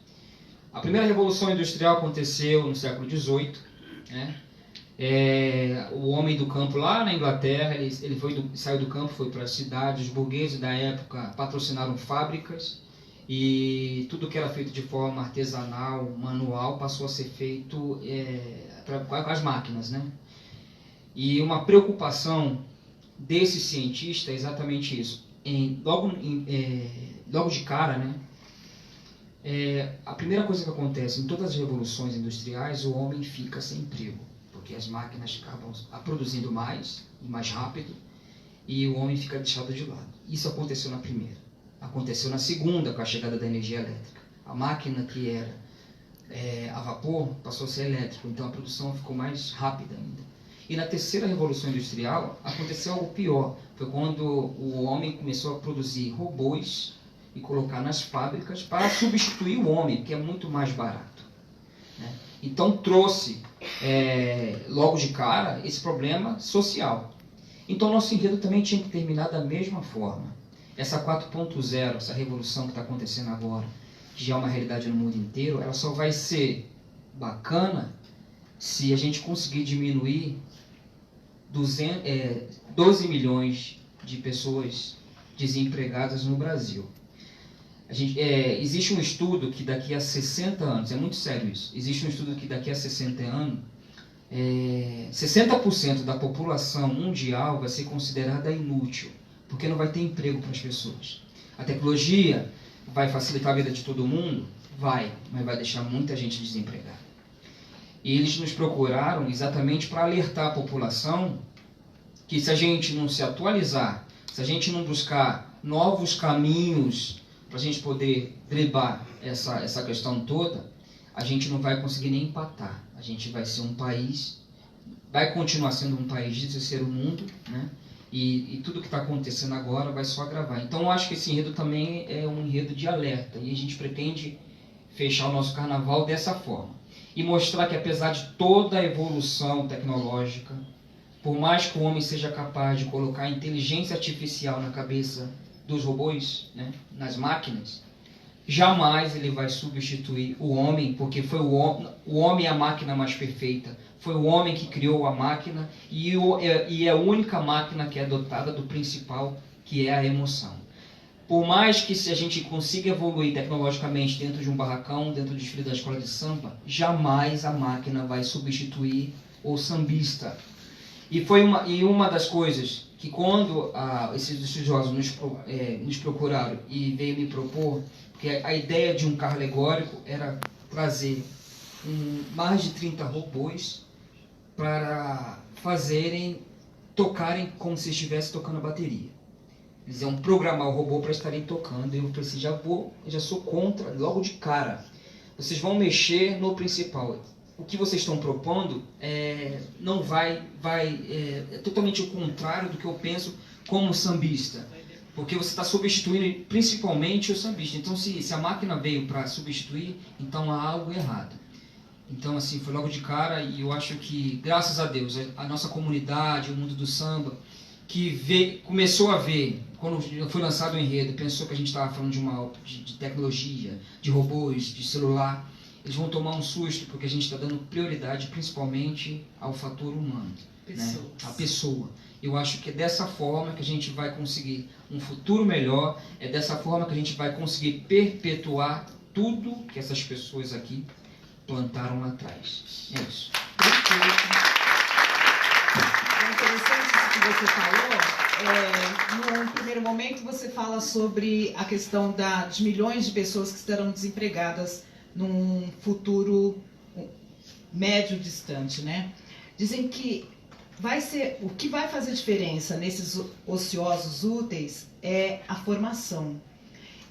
A primeira revolução industrial aconteceu no século XVIII, né? O homem do campo lá na Inglaterra, ele saiu do campo, foi para as cidades, os burgueses da época patrocinaram fábricas, e tudo que era feito de forma artesanal, manual, passou a ser feito com as máquinas, né? E uma preocupação desse cientista é exatamente isso. Logo de cara, né? A primeira coisa que acontece em todas as revoluções industriais, o homem fica sem emprego, porque as máquinas acabam produzindo mais e mais rápido, e o homem fica deixado de lado. Isso aconteceu na primeira. Aconteceu na segunda, com a chegada da energia elétrica. A máquina que era a vapor passou a ser elétrico, então a produção ficou mais rápida ainda. E na terceira revolução industrial aconteceu algo pior. Foi quando o homem começou a produzir robôs e colocar nas fábricas para substituir o homem, que é muito mais barato, né? Então trouxe, logo de cara, esse problema social. Então nosso enredo também tinha que terminar da mesma forma. Essa 4.0, essa revolução que está acontecendo agora, que já é uma realidade no mundo inteiro, ela só vai ser bacana se a gente conseguir diminuir 12 milhões de pessoas desempregadas no Brasil. Existe um estudo que daqui a 60 anos, é muito sério isso, existe um estudo que daqui a 60 anos, 60% da população mundial vai ser considerada inútil, porque não vai ter emprego para as pessoas. A tecnologia vai facilitar a vida de todo mundo? Vai, mas vai deixar muita gente desempregada. E eles nos procuraram exatamente para alertar a população que se a gente não se atualizar, se a gente não buscar novos caminhos para a gente poder driblar essa questão toda, a gente não vai conseguir nem empatar. A gente vai ser um país, vai continuar sendo um país de terceiro mundo, né? E tudo que está acontecendo agora vai só agravar. Então eu acho que esse enredo também é um enredo de alerta, e a gente pretende fechar o nosso carnaval dessa forma. E mostrar que apesar de toda a evolução tecnológica, por mais que o homem seja capaz de colocar a inteligência artificial na cabeça dos robôs, né, nas máquinas, jamais ele vai substituir o homem, porque foi o homem é a máquina mais perfeita. Foi o homem que criou a máquina e é a única máquina que é dotada do principal, que é a emoção. Por mais que se a gente consiga evoluir tecnologicamente dentro de um barracão, dentro do desfile da escola de samba, jamais a máquina vai substituir o sambista. E uma das coisas que quando esses estudiosos nos procuraram e veio me propor, porque a ideia de um carro alegórico era trazer mais de 30 robôs para tocarem como se estivesse tocando a bateria. Eles iam programar o robô para estarem tocando. Eu pensei, já sou contra, logo de cara. Vocês vão mexer no principal. O que vocês estão propondo não é totalmente o contrário do que eu penso como sambista. Porque você está substituindo principalmente o sambista. Então, se a máquina veio para substituir, então há algo errado. Então, assim, foi logo de cara, e eu acho que, graças a Deus, a nossa comunidade, o mundo do samba, que começou a ver, quando foi lançado o enredo, pensou que a gente estava falando de tecnologia, de robôs, de celular, eles vão tomar um susto, porque a gente está dando prioridade principalmente ao fator humano, né? A pessoa. Eu acho que é dessa forma que a gente vai conseguir um futuro melhor, é dessa forma que a gente vai conseguir perpetuar tudo que essas pessoas aqui plantaram lá atrás. É isso. É interessante isso que você falou. No primeiro momento você fala sobre a questão de milhões de pessoas que estarão desempregadas num futuro médio distante, né? Dizem que o que vai fazer diferença nesses ociosos úteis é a formação.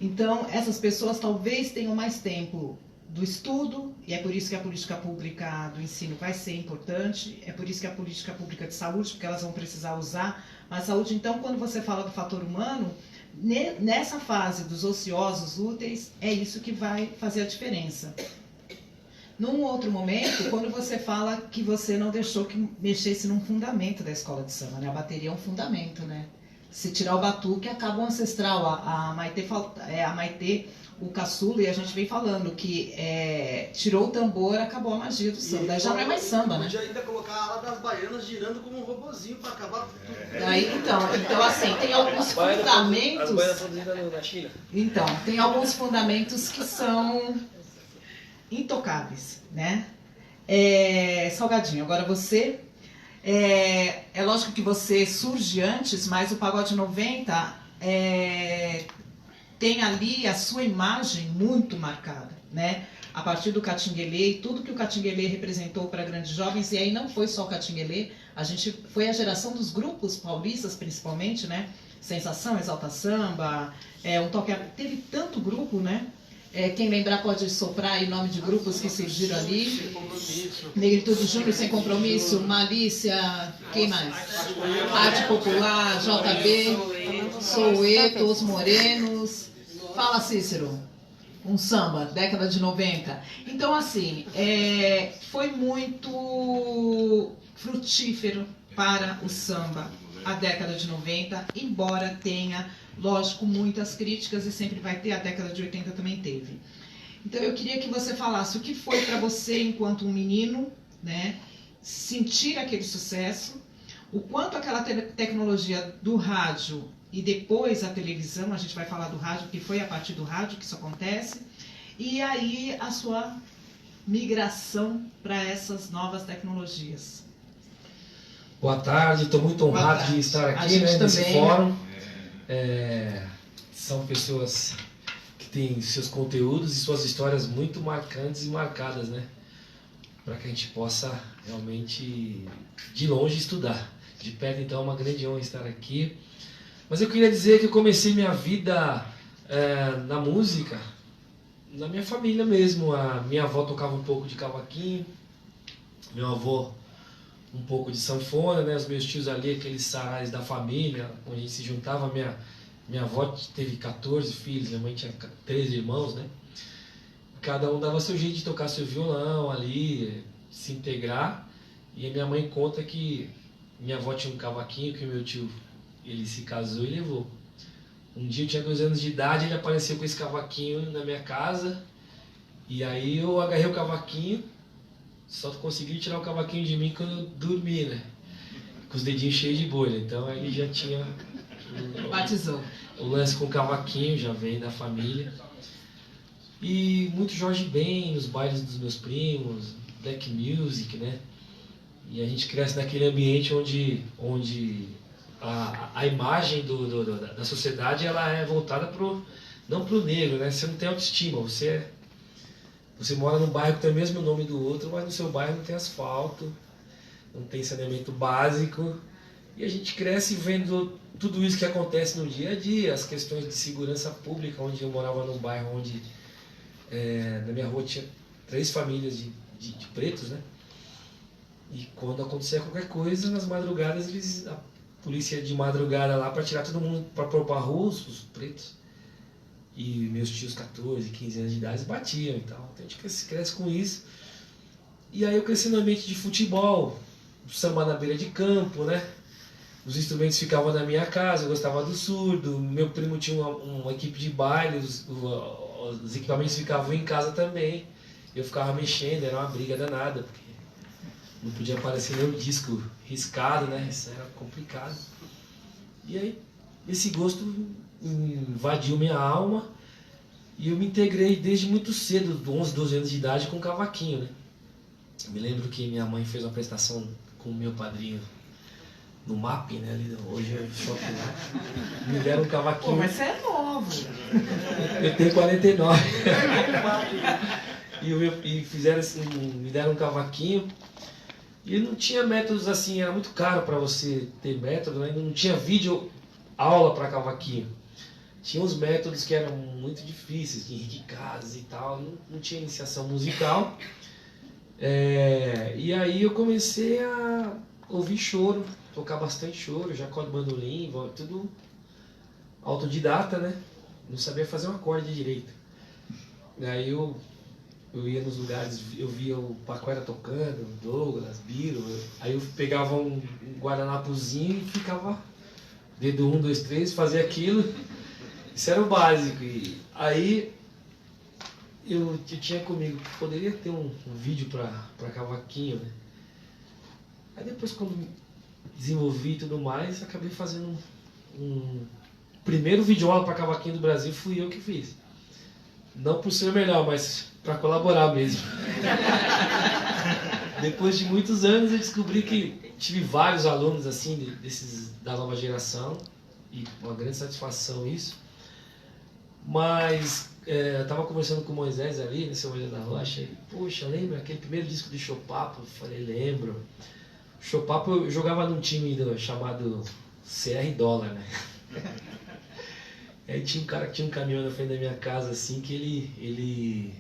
Então, essas pessoas talvez tenham mais tempo do estudo, e é por isso que a política pública do ensino vai ser importante, é por isso que a política pública de saúde, porque elas vão precisar usar a saúde. Então, quando você fala do fator humano, nessa fase dos ociosos úteis, é isso que vai fazer a diferença. Num outro momento, quando você fala que você não deixou que mexesse num fundamento da escola de samba, né? A bateria é um fundamento, né? Se tirar o batuque, acaba o ancestral. A Maitê, o caçulo, e a gente vem falando que tirou o tambor, acabou a magia do samba. Daí já não é mais samba, né? Podia ainda colocar a ala das baianas girando como um robozinho para acabar tudo. Daí, então, assim, tem alguns fundamentos... As baianas estão girando na China. Então, tem alguns fundamentos que são intocáveis, né? Salgadinho, agora você... É lógico que você surge antes, mas o Pagode 90 tem ali a sua imagem muito marcada, né? A partir do Catinguelê, e tudo que o Catinguelê representou para grandes jovens, e aí não foi só o Catinguelê, foi a geração dos grupos paulistas, principalmente, né? Sensação, Exalta Samba, teve tanto grupo, né? Quem lembrar pode soprar aí o nome de grupos que surgiram ali. Sem Compromisso. Negritude Júnior, Sem Compromisso, Malícia, quem mais? Arte Popular, JB, Soueto, Os Morenos. Fala, Cícero. Um samba, década de 90. Então, assim, foi muito frutífero para o samba a década de 90, embora tenha, lógico, muitas críticas, e sempre vai ter, a década de 80 também teve. Então eu queria que você falasse o que foi para você, enquanto um menino, né, sentir aquele sucesso, o quanto aquela tecnologia do rádio e depois a televisão, a gente vai falar do rádio, porque foi a partir do rádio que isso acontece, e aí a sua migração para essas novas tecnologias. Boa tarde, estou muito honrado de estar aqui, né, nesse fórum. são pessoas que têm seus conteúdos e suas histórias muito marcantes e marcadas, né? Para que a gente possa realmente, de longe, estudar. De perto, então, é uma grande honra estar aqui. Mas eu queria dizer que eu comecei minha vida na música, na minha família mesmo. A minha avó tocava um pouco de cavaquinho, meu avô um pouco de sanfona, né? Os meus tios ali, aqueles sarais da família, onde a gente se juntava. Minha avó teve 14 filhos, minha mãe tinha 13 irmãos, né? Cada um dava seu jeito de tocar seu violão ali, se integrar. E a minha mãe conta que minha avó tinha um cavaquinho que o meu tio, ele se casou e levou. Um dia eu tinha 2 anos de idade, ele apareceu com esse cavaquinho na minha casa. E aí eu agarrei o cavaquinho, só consegui tirar o cavaquinho de mim quando eu dormi, né? Com os dedinhos cheios de bolha. Então aí ele já tinha Batizou. o lance com o cavaquinho, já vem da família. E muito Jorge Ben nos bailes dos meus primos, black music, né? E a gente cresce naquele ambiente onde a imagem da sociedade ela é voltada não pro negro, né? Você não tem autoestima, você mora num bairro que tem o mesmo nome do outro, mas no seu bairro não tem asfalto, não tem saneamento básico. E a gente cresce vendo tudo isso que acontece no dia a dia, as questões de segurança pública, onde eu morava num bairro onde na minha rua tinha 3 famílias de pretos, né? E quando acontecia qualquer coisa, nas madrugadas, a polícia ia de madrugada lá para tirar todo mundo para pôr pra rua, os pretos. E meus tios, 14, 15 anos de idade, batiam e tal. Então a gente cresce com isso. E aí eu cresci no ambiente de futebol, samba na beira de campo, né? Os instrumentos ficavam na minha casa, eu gostava do surdo. Meu primo tinha uma equipe de baile, os equipamentos ficavam em casa também. Eu ficava mexendo, era uma briga danada, porque não podia aparecer nenhum disco riscado, né? Isso era complicado. E aí, esse gosto invadiu minha alma e eu me integrei desde muito cedo, 11, 12 anos de idade, com cavaquinho, né? Eu me lembro que minha mãe fez uma prestação com o meu padrinho no MAP, né? Ali, hoje é shopping, né? Me deram um cavaquinho. Pô, mas você é novo. Eu tenho 49. E fizeram assim, me deram um cavaquinho. E não tinha métodos assim, era muito caro para você ter método, né? Não tinha vídeo aula para cavaquinho. Tinha uns métodos que eram muito difíceis, de Henrique Casas e tal, não tinha iniciação musical. E aí eu comecei a ouvir choro, tocar bastante choro, Jacó de bandolim, tudo autodidata, né? Não sabia fazer um acorde direito. Aí eu ia nos lugares, eu via o Paquera tocando, Douglas, Biro, aí eu pegava um guardanapozinho e ficava dedo 1, 2, 3, fazia aquilo. Isso era o básico. E aí eu tinha comigo, poderia ter um vídeo para cavaquinho, né? Aí depois, quando desenvolvi e tudo mais, acabei fazendo um primeiro vídeo aula para cavaquinho do Brasil, fui eu que fiz. Não por ser melhor, mas para colaborar mesmo. Depois de muitos anos eu descobri que tive vários alunos assim, desses da nova geração, e uma grande satisfação isso. Mas eu estava conversando com o Moisés ali, nesse Moisés da Rocha, e, poxa, lembra aquele primeiro disco do Chopapo? Eu falei, lembro. O Chopapo eu jogava num time chamado CR Dólar, né? Aí tinha um cara que tinha um caminhão na frente da minha casa, assim, que ele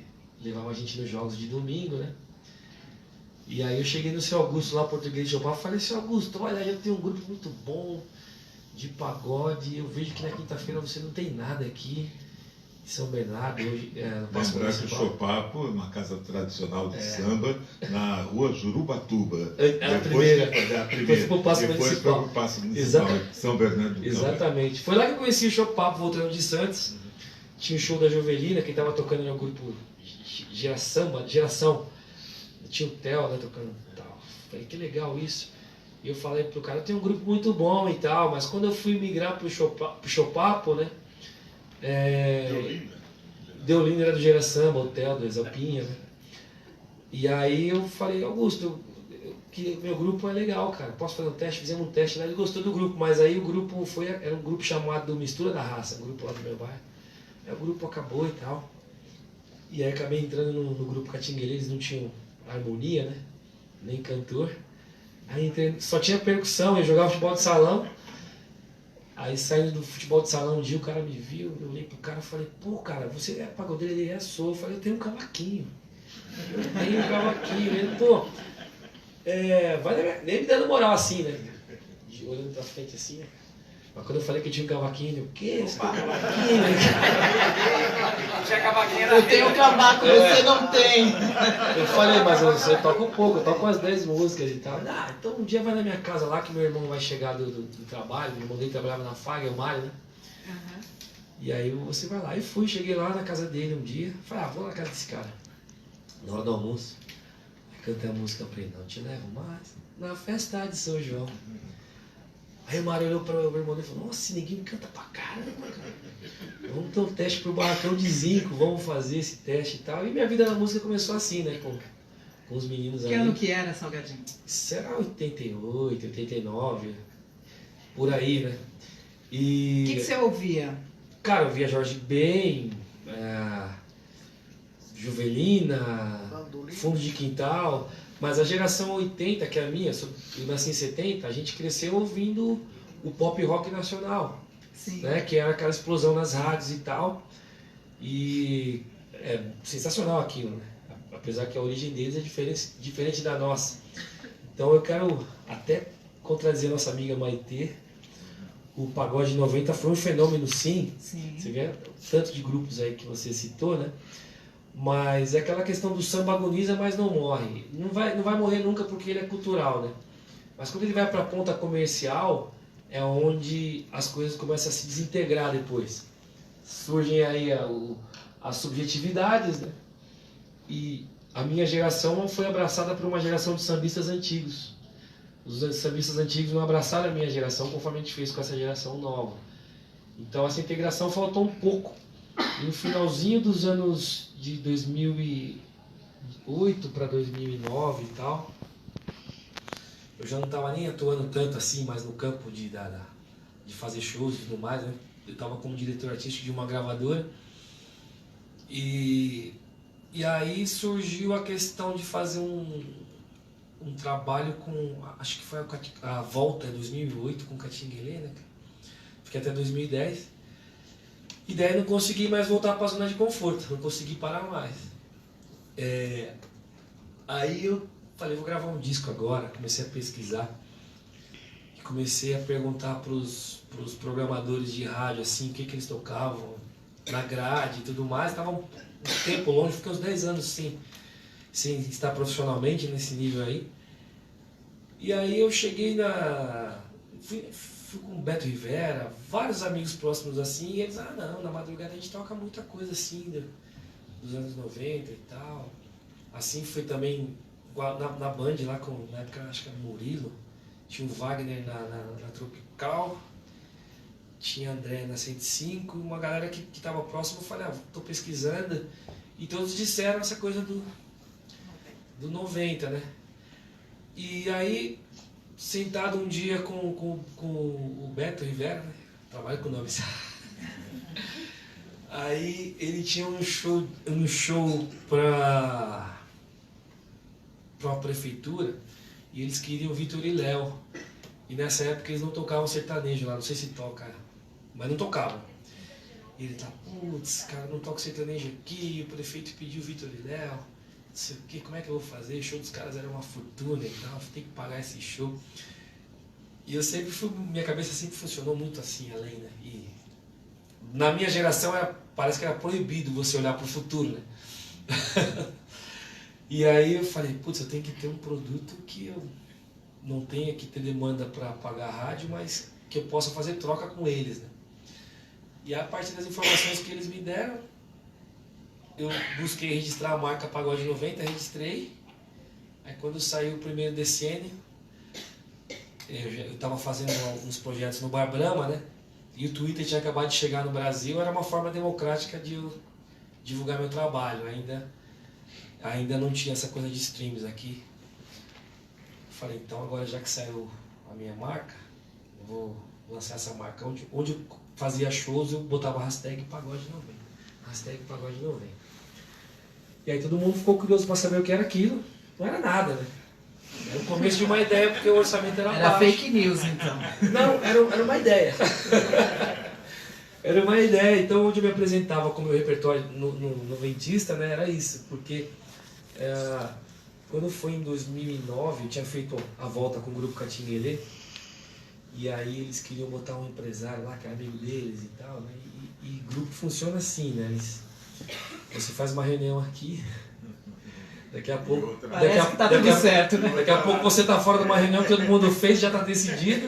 levava a gente nos jogos de domingo, né? E aí eu cheguei no seu Augusto, lá, português de Chopapo, falei, seu Augusto, olha, eu tenho um grupo muito bom de pagode, eu vejo que na quinta-feira você não tem nada aqui em São Bernardo, hoje no Paço Lembrar que o Municipal. Chopapo é uma casa tradicional de samba na rua Jurubatuba. A primeira. Depois foi pro Paço foi Municipal. pro Paço Municipal, São Bernardo do Campo. Exatamente. Foi lá que eu conheci o Chopapo, voltando de Santos. Tinha o show da Jovelina, quem estava tocando no grupo Geração. Tinha o Theo, né, tocando e tal. Falei, que legal isso. E eu falei pro cara, tem um grupo muito bom e tal, mas quando eu fui migrar pro Chopapo, né? Deolinda era do Geração, o Theo, do Exalpinha, né? E aí eu falei, Augusto, que meu grupo é legal, cara. Posso fazer um teste? Fizemos um teste lá, ele gostou do grupo, mas aí o grupo era um grupo chamado Mistura da Raça, um grupo lá do meu bairro. Aí o grupo acabou e tal. E aí acabei entrando no grupo Catinguele, eles não tinham harmonia, né? Nem cantor. Aí entrei, só tinha percussão, eu jogava futebol de salão. Aí saindo do futebol de salão um dia, o cara me viu, eu olhei pro cara e falei, pô cara, você é pagodeiro? Ele sou. Eu falei, eu tenho um cavaquinho. Eu tenho um cavaquinho. Ele, pô, vai nem me dando moral assim, né? Olhando pra frente assim, né? Mas quando eu falei que eu tinha um cavaquinho, eu, o quê? Você tem um cavaquinho? Eu tenho um cavaco, você não tem. Eu falei, mas você toca um pouco, eu toco umas 10 músicas e tal. Ah, então um dia vai na minha casa lá que meu irmão vai chegar do trabalho, meu irmão dele trabalhava na FAG, o Mário, né? Uhum. E aí você vai lá. E fui, cheguei lá na casa dele um dia, falei, vou na casa desse cara. Na hora do almoço, aí cantei a música pra ele, não te levo mais, na festa de São João. Aí o Mário olhou para o meu irmão e falou, nossa, esse neguinho canta pra caramba, cara. Vamos ter um teste pro Barracão de Zinco, vamos fazer esse teste e tal. E minha vida na música começou assim, né, com os meninos ali. Que ano que era, Salgadinho? Isso era 88, 89, por aí, né. E... O que você ouvia? Cara, eu via Jorge Ben, Juvelina, Fundo de Quintal, mas a geração 80, que é a minha, eu nasci em 70, a gente cresceu ouvindo o pop rock nacional, Sim. né, que era aquela explosão nas rádios e tal, e é sensacional aquilo, né, apesar que a origem deles é diferente da nossa. Então eu quero até contradizer a nossa amiga Maitê. O Pagode 90 foi um fenômeno, sim. Você vê tanto de grupos aí que você citou, né? Mas é aquela questão do samba agoniza, mas não morre. Não vai morrer nunca porque ele é cultural, né? Mas quando ele vai para a ponta comercial, é onde as coisas começam a se desintegrar depois. Surgem aí as subjetividades, né? E a minha geração foi abraçada por uma geração de sambistas antigos. Os sambistas antigos não abraçaram a minha geração conforme a gente fez com essa geração nova. Então essa integração faltou um pouco. E no finalzinho dos anos de 2008 para 2009 e tal, eu já não estava nem atuando tanto assim, mais no campo de fazer shows e tudo mais, né? Eu estava como diretor artístico de uma gravadora. E aí surgiu a questão de fazer um trabalho com, acho que foi a volta em 2008 com o Catinguele, né? Fiquei até 2010. E daí não consegui mais voltar para a zona de conforto, não consegui parar mais. Aí eu falei, vou gravar um disco agora, comecei a pesquisar. E comecei a perguntar para os programadores de rádio, assim, o que eles tocavam na grade e tudo mais. Estava um tempo longe, fiquei uns 10 anos sem estar profissionalmente nesse nível aí. E aí eu cheguei fui com o Beto Rivera, vários amigos próximos assim, e eles, não, na madrugada a gente toca muita coisa assim, dos anos 90 e tal. Assim foi também na Band lá, na época acho que era Murilo, tinha o Wagner na Tropical, tinha André na 105, uma galera que estava próximo. Eu falei, tô pesquisando, e todos disseram essa coisa do 90, né? E aí, sentado um dia com o Beto Rivera, né? Trabalho com nomes. Aí ele tinha um show para a prefeitura, e eles queriam Vitor e Léo. E nessa época eles não tocavam sertanejo lá, não sei se toca, mas não tocavam. E ele tá, putz, cara, não toca sertanejo aqui, o prefeito pediu Vitor e Léo, não sei o que, como é que eu vou fazer? O show dos caras era uma fortuna e tal, tem que pagar esse show. E eu sempre minha cabeça sempre funcionou muito assim, além, né? E na minha geração parece que era proibido você olhar pro futuro, né? E aí eu falei, putz, eu tenho que ter um produto que eu não tenha que ter demanda para pagar a rádio, mas que eu possa fazer troca com eles, né? E a partir das informações que eles me deram, eu busquei registrar a marca Pagode 90, registrei. Aí quando saiu o primeiro decênio, eu estava fazendo alguns projetos no Bar Brahma, né? E o Twitter tinha acabado de chegar no Brasil, era uma forma democrática de eu divulgar meu trabalho. Ainda não tinha essa coisa de streams aqui. falei, então agora já que saiu a minha marca, eu vou lançar essa marca. Onde eu fazia shows, eu botava hashtag pagode não vem. Hashtag pagode não vem. E aí todo mundo ficou curioso para saber o que era aquilo. Não era nada, né? Era o começo de uma ideia, porque o orçamento era Era baixo. fake news, então. Não, era uma ideia. Era uma ideia. Então, onde eu me apresentava com o meu repertório no Ventista, né, era isso. Porque quando foi em 2009, eu tinha feito a volta com o grupo Catinguelê. E aí eles queriam botar um empresário lá, que era amigo deles e tal. Né? E grupo funciona assim, né? Você faz uma reunião aqui... Daqui a pouco, Parece que tá tudo certo, né? Daqui a pouco você tá fora de uma reunião que todo mundo fez, já tá decidido.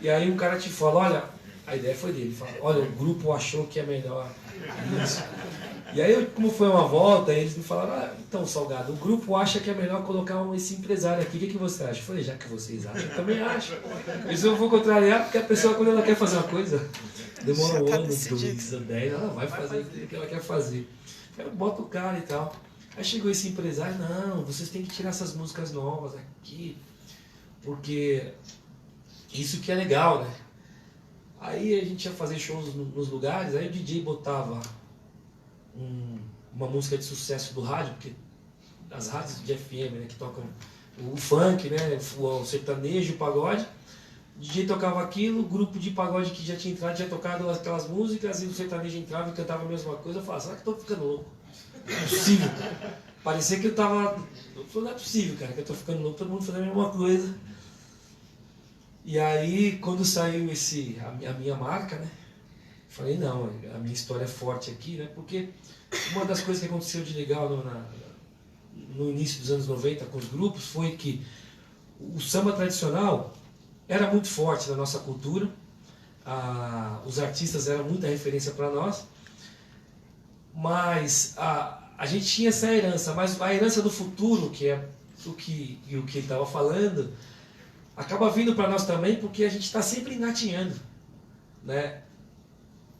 E aí um cara te fala, olha, a ideia foi dele, fala, olha, o grupo achou que é melhor isso. E aí, como foi uma volta, eles me falaram, então, Salgado, o grupo acha que é melhor colocar esse empresário aqui, o que você acha? Eu falei, já que vocês acham, eu também acho. Mas eu vou contrariar, porque a pessoa, quando ela quer fazer uma coisa, demora um ano, 2, 10, ela vai fazer o que ela quer fazer. Eu boto o cara e tal. Aí chegou esse empresário, não, vocês têm que tirar essas músicas novas aqui, porque isso que é legal, né? Aí a gente ia fazer shows nos lugares, aí o DJ botava uma música de sucesso do rádio, porque as rádios de FM, né, que tocam o funk, né, o sertanejo, o pagode, o DJ tocava aquilo, o grupo de pagode que já tinha entrado, já tocado aquelas músicas, e o sertanejo entrava e cantava a mesma coisa. Eu falava, será que eu tô ficando louco? Não é possível. Parecia que eu tava... Eu falei, não é possível, cara, que eu tô ficando louco, todo mundo fazendo a mesma coisa. E aí, quando saiu a minha marca, né, falei, não, a minha história é forte aqui, né, porque uma das coisas que aconteceu de legal no início dos anos 90 com os grupos foi que o samba tradicional era muito forte na nossa cultura, os artistas eram muita referência para nós, mas a gente tinha essa herança, mas a herança do futuro, que é o que ele estava falando, acaba vindo para nós também, porque a gente está sempre engatinhando, né?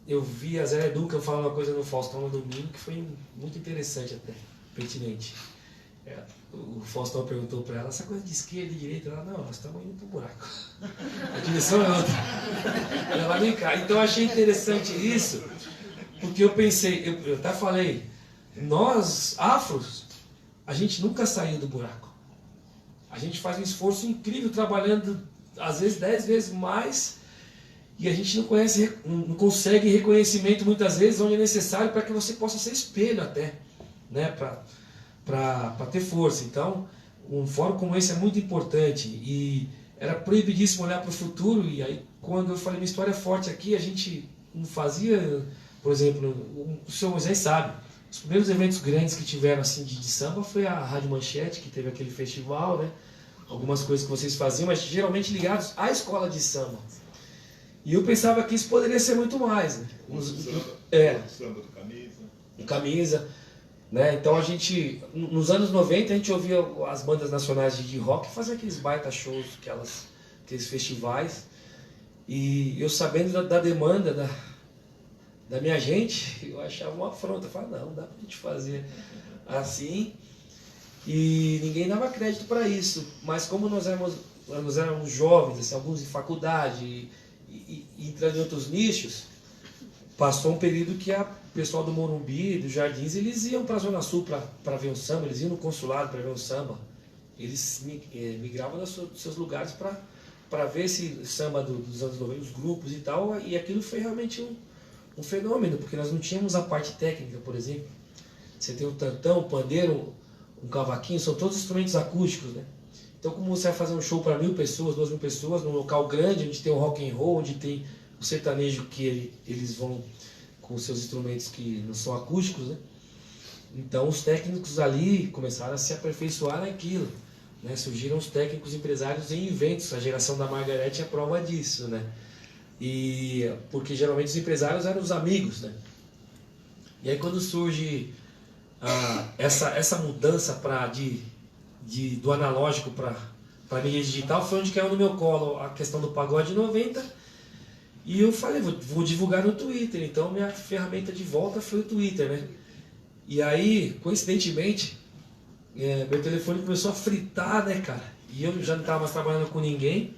Eu vi a Zélia Duncan falando uma coisa no Faustão no domingo que foi muito interessante até, pertinente. O Faustão perguntou para ela, essa coisa de esquerda e direita? Ela, não, nós estamos indo pro buraco. A direção é outra. Ela vem cá. Então eu achei interessante isso, porque eu pensei, eu até falei, nós, afros, a gente nunca saiu do buraco. A gente faz um esforço incrível trabalhando, às vezes 10 vezes mais, e a gente não consegue reconhecimento muitas vezes onde é necessário para que você possa ser espelho até, né? Para ter força. Então, um fórum como esse é muito importante e era proibidíssimo olhar para o futuro. E aí, quando eu falei minha história é forte aqui, a gente não fazia, por exemplo, o senhor Moisés sabe, os primeiros eventos grandes que tiveram assim de samba foi a Rádio Manchete, que teve aquele festival, né? Algumas coisas que vocês faziam, mas geralmente ligados à escola de samba. E eu pensava que isso poderia ser muito mais, né? Samba do Camisa. Camisa, né? Então a gente, nos anos 90, a gente ouvia as bandas nacionais de rock fazer aqueles baita shows, aqueles festivais. E eu sabendo da demanda da minha gente, eu achava uma afronta. Eu falava, não dá pra gente fazer assim. E ninguém dava crédito para isso. Mas como nós éramos jovens, assim, alguns em faculdade e entrando em outros nichos, passou um período que o pessoal do Morumbi, dos Jardins, eles iam para a Zona Sul para ver um samba, eles iam no consulado para ver um samba. Eles migravam dos seus lugares para ver esse samba dos anos 90, os grupos e tal, e aquilo foi realmente um fenômeno, porque nós não tínhamos a parte técnica, por exemplo. Você tem o tantão, o pandeiro, um cavaquinho, são todos instrumentos acústicos, né? Então, como você vai fazer um show para 1.000 pessoas, 2.000 pessoas, num local grande, onde tem o rock and roll, onde tem o sertanejo que eles vão com seus instrumentos que não são acústicos, né? Então, os técnicos ali começaram a se aperfeiçoar naquilo, né? Surgiram os técnicos empresários em eventos, a geração da Margarete é prova disso, né? E porque geralmente os empresários eram os amigos, né? E aí quando surge essa mudança do analógico para mídia digital, foi onde caiu no meu colo a questão do pagode 90. E eu falei, vou divulgar no Twitter. Então minha ferramenta de volta foi o Twitter, né? E aí, coincidentemente, meu telefone começou a fritar, né, cara? E eu já não estava mais trabalhando com ninguém.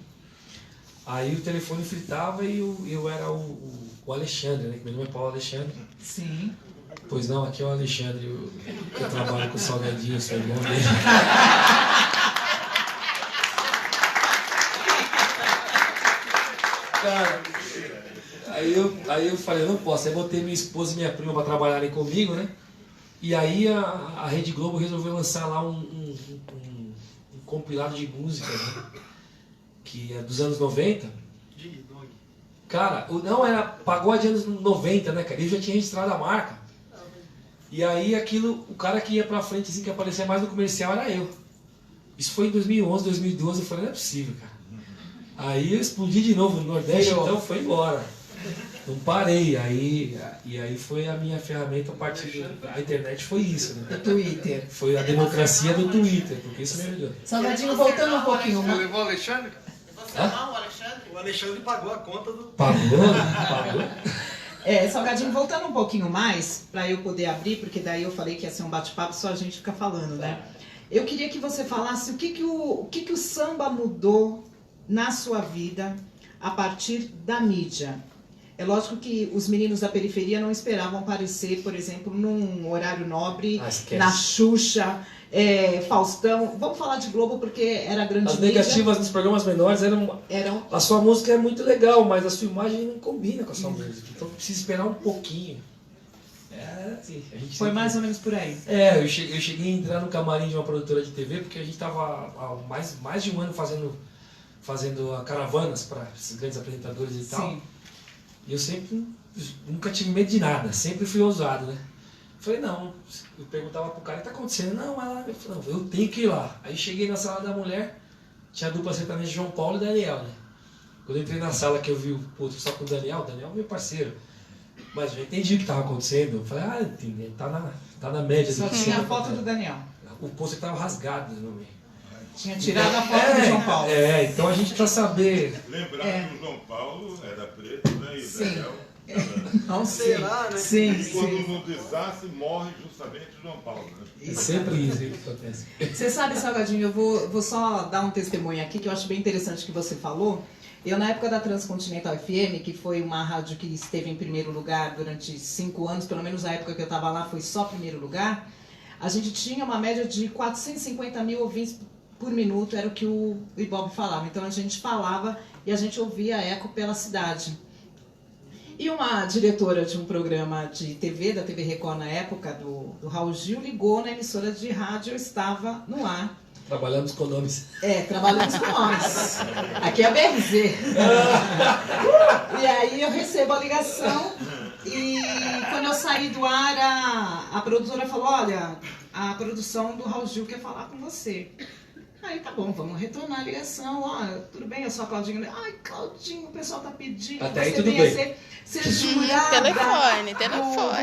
Aí o telefone fritava e eu era o Alexandre, né? Que meu nome é Paulo Alexandre. Sim. Pois não, aqui é o Alexandre, eu trabalho com salgadinho, sou irmão dele. Cara, aí eu falei, não posso. Aí botei minha esposa e minha prima para trabalharem comigo, né? E aí a Rede Globo resolveu lançar lá um compilado de músicas, né? Que é dos anos 90. Cara, não era pagode anos 90, né, cara? Eu já tinha registrado a marca. E aí aquilo, o cara que ia pra frente, assim, que aparecia mais no comercial era eu. Isso foi em 2011, 2012, eu falei, não é possível, cara. Aí eu explodi de novo no Nordeste, então foi embora. Não parei, e aí foi a minha ferramenta a partir da internet, foi isso, né? O Twitter. Foi a democracia do Twitter, porque isso me ajudou. Salgadinho, voltando um pouquinho. Você levou o Alexandre? Você amar o Alexandre? O Alexandre pagou a conta do... Pagou? Salgadinho, voltando um pouquinho mais, para eu poder abrir, porque daí eu falei que ia ser um bate-papo, só a gente fica falando, né? Eu queria que você falasse o que o samba mudou na sua vida a partir da mídia. É lógico que os meninos da periferia não esperavam aparecer, por exemplo, num horário nobre, na Xuxa, Faustão. Vamos falar de Globo porque era grande As mídia. negativas nos programas menores eram... A sua música é muito legal, mas a sua imagem não combina com a sua música. Então precisa esperar um pouquinho. Assim, Foi mais ou menos por aí. Eu cheguei a entrar no camarim de uma produtora de TV, porque a gente estava há mais de um ano fazendo caravanas para esses grandes apresentadores e tal. Sim. E eu nunca tive medo de nada, sempre fui ousado, né? Falei, não, eu perguntava pro cara, o que tá acontecendo? Não, eu falei, não, eu tenho que ir lá. Aí cheguei na sala da mulher, tinha a dupla sertaneja João Paulo e Daniel, né? Quando eu entrei na sala que eu vi o outro só com o Daniel é meu parceiro. Mas eu já entendi o que estava acontecendo. Eu falei, entendi, tá na média. Só tinha a foto do Daniel. O pôster estava rasgado no meio. Tinha tirado a foto do João Paulo. Então a gente precisa saber. Lembrar que o João Paulo era preto, né? E o Daniel. Não será, né? Sim, e quando no desastre morre justamente o João Paulo, né? E sempre isso que acontece. Você sabe, Salgadinho, eu vou só dar um testemunho aqui que eu acho bem interessante que você falou. Eu, na época da Transcontinental FM, que foi uma rádio que esteve em primeiro lugar durante 5 anos, pelo menos na época que eu estava lá foi só primeiro lugar, a gente tinha uma média de 450 mil ouvintes por minuto, era o que o Ibope falava. Então a gente falava e a gente ouvia eco pela cidade. E uma diretora de um programa de TV, da TV Record na época, do Raul Gil, ligou na emissora de rádio, eu estava no ar. Trabalhamos com nomes. Trabalhamos com nomes. Aqui é a BRZ. E aí eu recebo a ligação e quando eu saí do ar, a produtora falou, olha, a produção do Raul Gil quer falar com você. Aí tá bom, vamos retornar a ligação. Tudo bem, eu sou a Claudinha. Ai, Claudinho, o pessoal tá pedindo. Até aí você tudo bem. Ser jurada Telefone.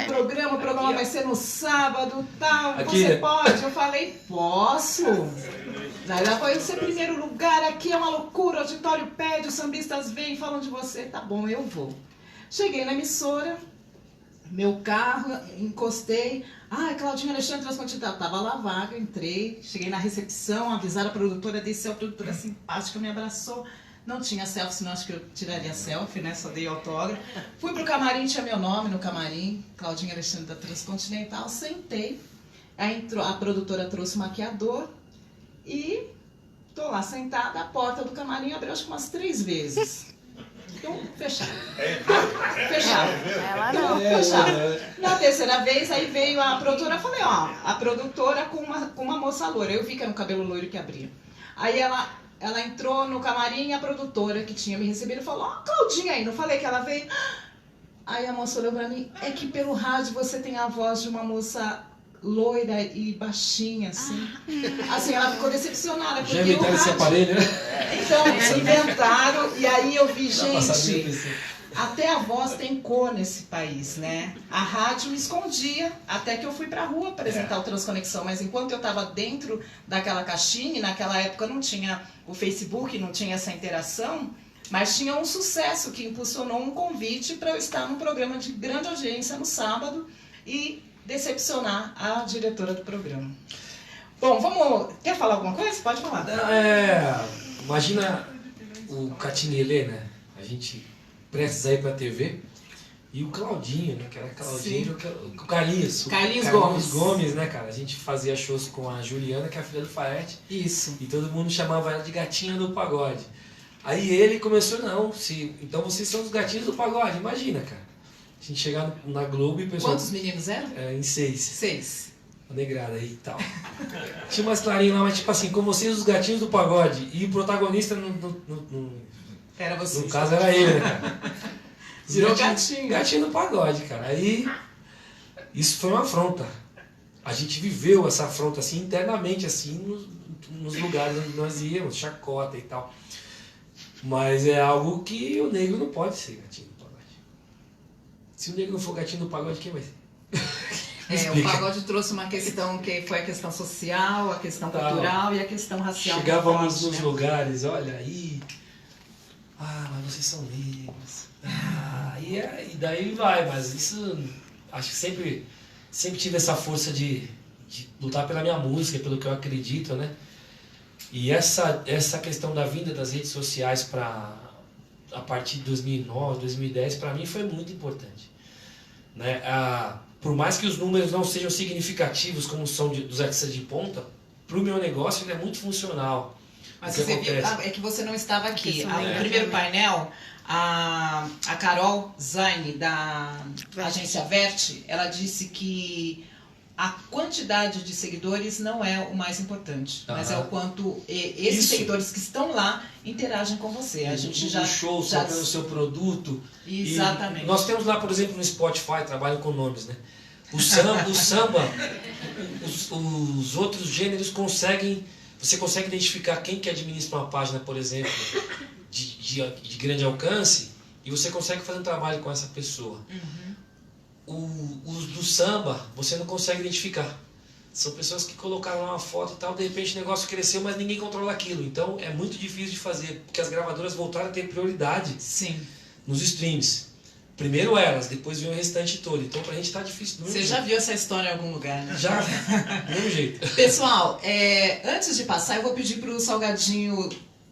do programa. O programa vai ser no sábado, tal. Aqui. Você pode? Eu falei, posso. Daí ela foi ser primeiro lugar, aqui é uma loucura, o auditório pede, os sambistas vêm, falam de você. Tá bom, eu vou. Cheguei na emissora, meu carro, encostei. Claudinha Alexandre Transcontinental. Tava lá vaga, entrei, cheguei na recepção, avisaram a produtora, desceu, a produtora simpática, me abraçou. Não tinha selfie, senão acho que eu tiraria selfie, né? Só dei autógrafo. Fui pro camarim, tinha meu nome no camarim, Claudinha Alexandre da Transcontinental, sentei. Aí a produtora trouxe o maquiador e tô lá sentada, a porta do camarim abriu acho que umas 3 vezes. Então, fechado. Fechado. Ela não. Fechado. Na terceira vez, aí veio a produtora, eu falei, a produtora com uma moça loira. Eu vi que era um cabelo loiro que abria. Aí ela entrou no camarim, a produtora que tinha me recebido falou, Claudinha aí, não falei que ela veio? Aí a moça olhou pra mim, é que pelo rádio você tem a voz de uma moça loira e baixinha, assim. Assim, ela ficou decepcionada. Porque Já inventaram esse aparelho, né? Então, inventaram, e aí eu vi, gente, até a voz tem cor nesse país, né? A rádio me escondia, até que eu fui pra rua apresentar o Transconexão, mas enquanto eu tava dentro daquela caixinha, e naquela época não tinha o Facebook, não tinha essa interação, mas tinha um sucesso que impulsionou um convite para eu estar num programa de grande audiência no sábado e decepcionar a diretora do programa. Bom, quer falar alguma coisa? Pode falar. Imagina o Catinguelê, né? A gente prestes a ir pra TV. E o Claudinho, né? Que era Claudinho, o Carlinhos. Carlinhos Gomes, né, cara? A gente fazia shows com a Juliana, que é a filha do Faete. Isso. E todo mundo chamava ela de gatinha do pagode. Aí ele começou, então vocês são os gatinhos do pagode, imagina, cara. A gente chegar na Globo e o pessoal... Quantos meninos eram? Em 6. 6. A negrada aí e tal. Tinha umas clarinhas lá, mas tipo assim, com vocês os gatinhos do pagode. E o protagonista, Era você. no caso, era ele, né, cara? Virou gatinho. Gatinho do pagode, cara. Aí, isso foi uma afronta. A gente viveu essa afronta, assim, internamente, assim, nos lugares onde nós íamos, chacota e tal. Mas é algo que o negro não pode ser gatinho do pagode. Se o negro não for gatinho do pagode, quem vai ser? O pagode trouxe uma questão que foi a questão social, a questão cultural e a questão racial. Chegávamos nos lugares, olha aí, mas vocês são negros. E daí vai, mas isso, acho que sempre tive essa força de lutar pela minha música, pelo que eu acredito, né? E essa questão da vinda das redes sociais a partir de 2009, 2010, para mim foi muito importante, né? Por mais que os números não sejam significativos como são dos artistas de ponta, para o meu negócio ele é muito funcional. Mas você viu, é que você não estava aqui. No primeiro painel, a Carol Zaine, da agência Verte, ela disse que a quantidade de seguidores não é o mais importante, mas é o quanto esses seguidores que estão lá interagem com você. A gente já show sobre o seu produto. Exatamente. Nós temos lá, por exemplo, no Spotify, trabalho com nomes, né? O samba, os outros gêneros você consegue identificar quem que administra uma página, por exemplo, de grande alcance, e você consegue fazer um trabalho com essa pessoa. Os do samba, você não consegue identificar. São pessoas que colocaram lá uma foto e tal, de repente o negócio cresceu, mas ninguém controla aquilo. Então é muito difícil de fazer, porque as gravadoras voltaram a ter prioridade nos streams. Primeiro elas, depois vem o restante todo. Então pra gente tá difícil. Você já viu essa história em algum lugar, né? Já, do mesmo jeito. Pessoal, antes de passar, eu vou pedir pro Salgadinho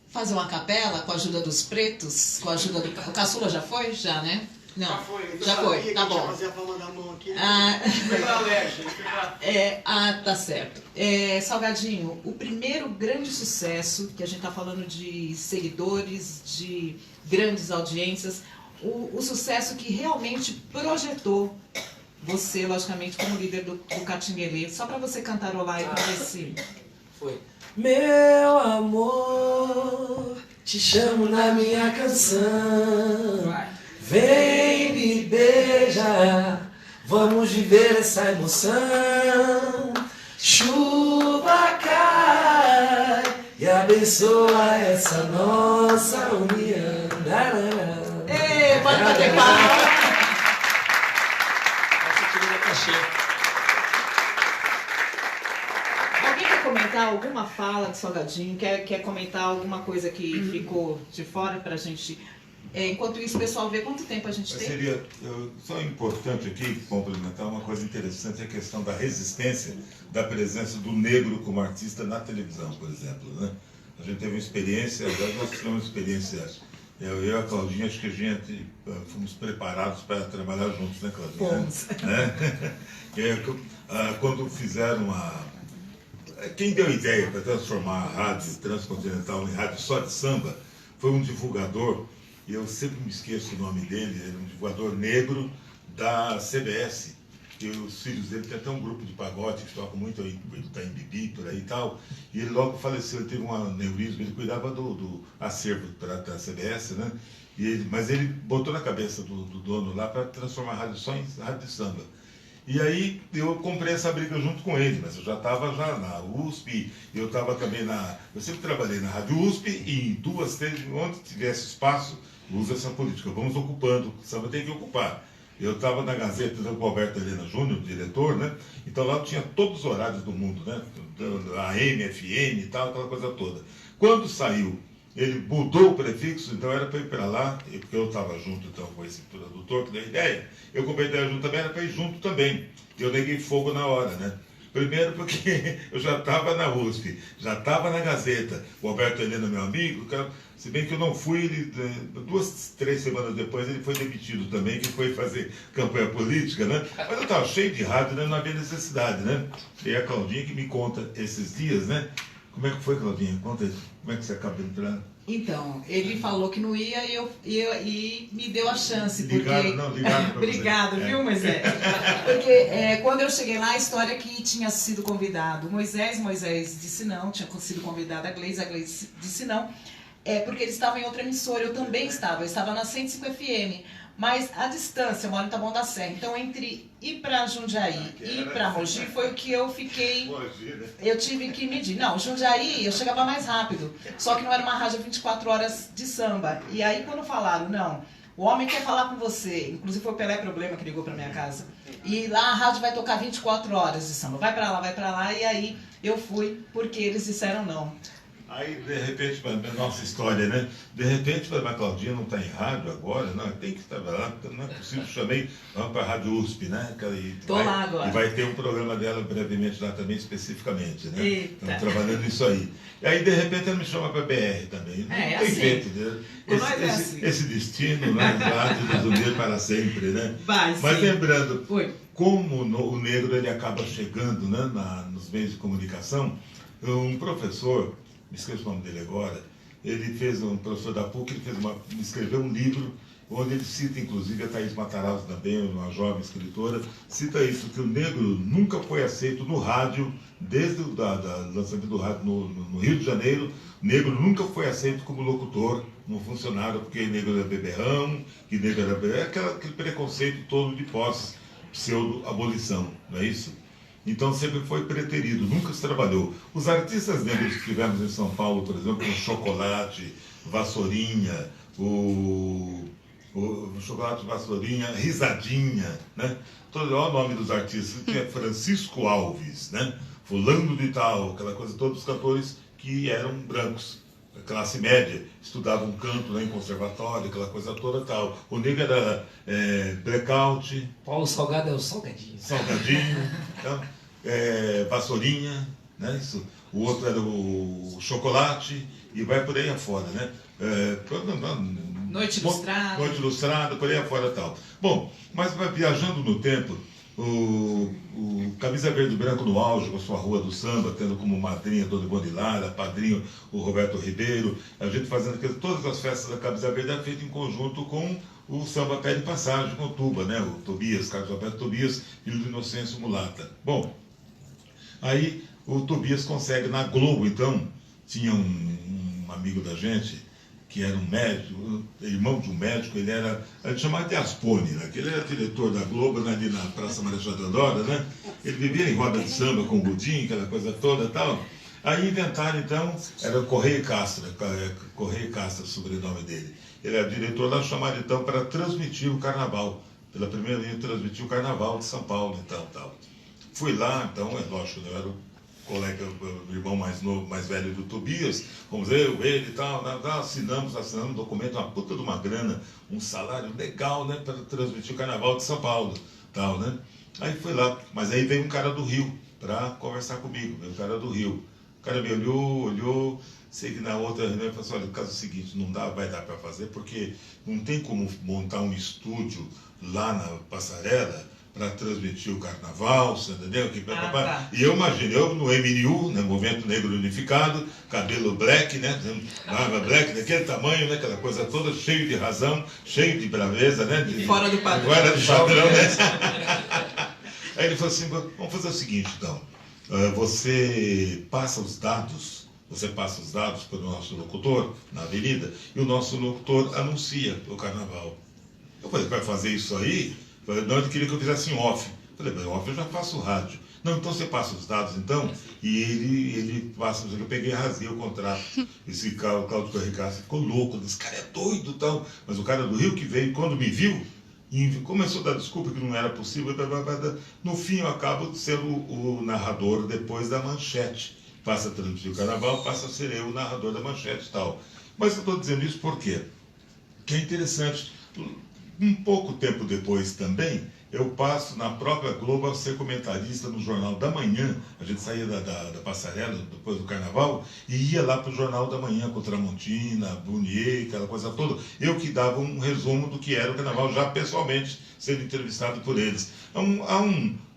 fazer uma capela com a ajuda dos pretos, com a ajuda do... O Caçula já foi? Já, né? Não, já foi, tá bom. Fazer a palma da mão aqui. Foi pra Leste, tá certo. Salgadinho, o primeiro grande sucesso, que a gente tá falando de seguidores, de grandes audiências, o sucesso que realmente projetou você, logicamente, como líder do Catinguelê, só pra você cantarolar e pra ver se... Foi. Meu amor, te chamo na minha canção. Vem me beijar, vamos viver essa emoção. Chuva cai e abençoa essa nossa união. Pode bater palma. Alguém quer comentar alguma fala de Salgadinho? Quer comentar alguma coisa que ficou de fora pra gente... enquanto isso, o pessoal vê quanto tempo a gente tem. Seria só importante aqui complementar uma coisa interessante, a questão da resistência da presença do negro como artista na televisão, por exemplo, né? A gente teve uma experiência, nós tivemos uma experiência, eu e a Claudinha, acho que a gente fomos preparados para trabalhar juntos, né, Claudinha? Fomos. Quando fizeram quem deu a ideia para transformar a Rádio Transcontinental em rádio só de samba foi um divulgador, e eu sempre me esqueço o nome dele, ele é um divulgador negro da CBS, e os filhos dele têm até um grupo de pagode que toca muito aí, tá em Bibi, por aí e tal, e ele logo faleceu, ele teve um aneurisma, ele cuidava do acervo da CBS, né? Mas ele botou na cabeça do dono lá para transformar a rádio só em rádio de samba. E aí eu comprei essa briga junto com ele, mas eu já estava na USP, eu estava também eu sempre trabalhei na Rádio USP, e em 2, 3, onde tivesse espaço, usa essa política, vamos ocupando, o samba tem que ocupar. Eu estava na Gazeta do Roberto Helena Júnior, diretor, né? Então lá eu tinha todos os horários do mundo, né? AM, FM e tal, aquela coisa toda. Quando saiu, ele mudou o prefixo, então era para ir para lá, porque eu estava junto então com esse produtor que deu a ideia, eu comprei a ideia junto também, era para ir junto também. Eu neguei fogo na hora, né? Primeiro porque eu já estava na USP, já estava na Gazeta. O Alberto Helena, meu amigo, se bem que eu não fui, ele, 2, 3 semanas depois ele foi demitido também, que foi fazer campanha política, né? Mas eu estava cheio de rádio, né? Não havia necessidade, né? E a Claudinha que me conta esses dias, né? Como é que foi, Claudinha? Conta isso. Como é que você acaba entrando? Então, ele falou que não ia e me deu a chance. Ligaram pra Obrigado, você. viu, Moisés? Porque quando eu cheguei lá, a história que tinha sido convidado Moisés disse não, tinha sido convidada a Gleice disse não, porque eles estavam em outra emissora, eu também estava, eu estava na 105 FM, mas a distância, eu moro em Taboão da Serra, então entre ir para Jundiaí e ir para Mogi foi o que eu fiquei, eu tive que medir. Não, Jundiaí eu chegava mais rápido, só que não era uma rádio 24 horas de samba. E aí quando falaram, não, o homem quer falar com você, inclusive foi o Pelé Problema que ligou para minha casa, e lá a rádio vai tocar 24 horas de samba, vai para lá, e aí eu fui porque eles disseram não. Aí, de repente, nossa história, né? De repente, a Claudinha não está em rádio agora, não, tem que estar lá, não é possível, chamei, vamos para a Rádio USP, né? Tô lá agora. E vai ter um programa dela brevemente lá também, especificamente, né? Eita. Estamos trabalhando nisso aí. E aí, de repente, ela me chama para a BR também. Não tem assim. jeito, né? Esse destino, né? Vai nos unir para sempre, né? Mas lembrando, como o negro ele acaba chegando, né, nos meios de comunicação, um professor, me esqueço o nome dele agora, um professor da PUC, escreveu um livro onde ele cita, inclusive, a Thaís Matarazzo também, uma jovem escritora, cita isso, que o negro nunca foi aceito no rádio, desde o lançamento do rádio no Rio de Janeiro, o negro nunca foi aceito como locutor, como funcionário, porque negro era beberrão, que negro era aquele preconceito todo de pseudo-abolição, não é isso? Então sempre foi preterido, nunca se trabalhou. Os artistas negros que tivemos em São Paulo, por exemplo, o Chocolate, Vassourinha, o Chocolate, Vassourinha, Risadinha, né? Olha o nome dos artistas, que é Francisco Alves, né? Fulano de Tal, aquela coisa, todos os cantores que eram brancos, classe média, estudavam canto, né, em conservatório, aquela coisa toda tal. O negro era Blackout. Paulo Salgado é o Salgadinho. Então, Vassourinha, né, isso. O outro era o Chocolate, e vai por aí afora, né? Noite Ilustrada, por aí afora tal. Bom, mas viajando no tempo, o Camisa Verde e Branco no auge, com a sua Rua do Samba, tendo como madrinha Dona Ivone Lara, padrinho o Roberto Ribeiro, a gente fazendo todas as festas da Camisa Verde é feito em conjunto com o Samba Pé de Passagem, com o Tuba, né? O Tobias, Carlos Alberto Tobias, filho do Inocêncio Mulata. Bom, aí o Tobias consegue na Globo, então, tinha um amigo da gente, que era um médico, irmão de um médico, ele chamava de Aspone, né? Que ele era diretor da Globo, ali na Praça Marechal Deodoro, né? Ele vivia em roda de samba com o Gudim, aquela coisa toda e tal. Aí inventaram, então, era Correia Castro, o sobrenome dele. Ele era diretor lá, chamaram então para transmitir o carnaval. Pela primeira vez, transmitir o carnaval de São Paulo, então, tal. Fui lá, então, é lógico, eu era o colega, o irmão mais novo, mais velho do Tobias, vamos eu, ele e tal, assinamos um documento, uma puta de uma grana, um salário legal, né, para transmitir o carnaval de São Paulo, tal, né. Aí fui lá, mas aí veio um cara do Rio para conversar comigo, veio um cara do Rio. O cara me olhou, sei que na outra reunião falou assim, olha, o caso é o seguinte, vai dar para fazer, porque não tem como montar um estúdio lá na Passarela para transmitir o carnaval, você entendeu? Tá. E eu imagino, eu no MNU, né, Movimento Negro Unificado, cabelo black, né, barba black, daquele tamanho, né, aquela coisa toda, cheio de razão, cheio de braveza, né? Fora do padrão. Fora do padrão, né? Aí ele falou assim, vamos fazer o seguinte, então, você passa os dados para o nosso locutor na avenida, e o nosso locutor anuncia o carnaval. Eu falei, vai fazer isso aí? Não, ele queria que eu fizesse em off. Eu falei, off eu já faço rádio. Não, então você passa os dados, então? E ele passa, eu peguei e rasguei o contrato. Esse Cláudio Correia ficou louco, esse cara é doido e tal. Mas o cara do Rio que veio, quando me viu, começou a dar desculpa que não era possível. No fim, eu acabo sendo o narrador depois da manchete. Passa a transmitir o carnaval, passa a ser eu o narrador da manchete e tal. Mas eu estou dizendo isso por quê? Que é interessante. Um pouco tempo depois também, eu passo na própria Globo a ser comentarista no Jornal da Manhã. A gente saía da passarela depois do Carnaval e ia lá para o Jornal da Manhã com Tramontina, Brunier, aquela coisa toda. Eu que dava um resumo do que era o Carnaval, já pessoalmente sendo entrevistado por eles.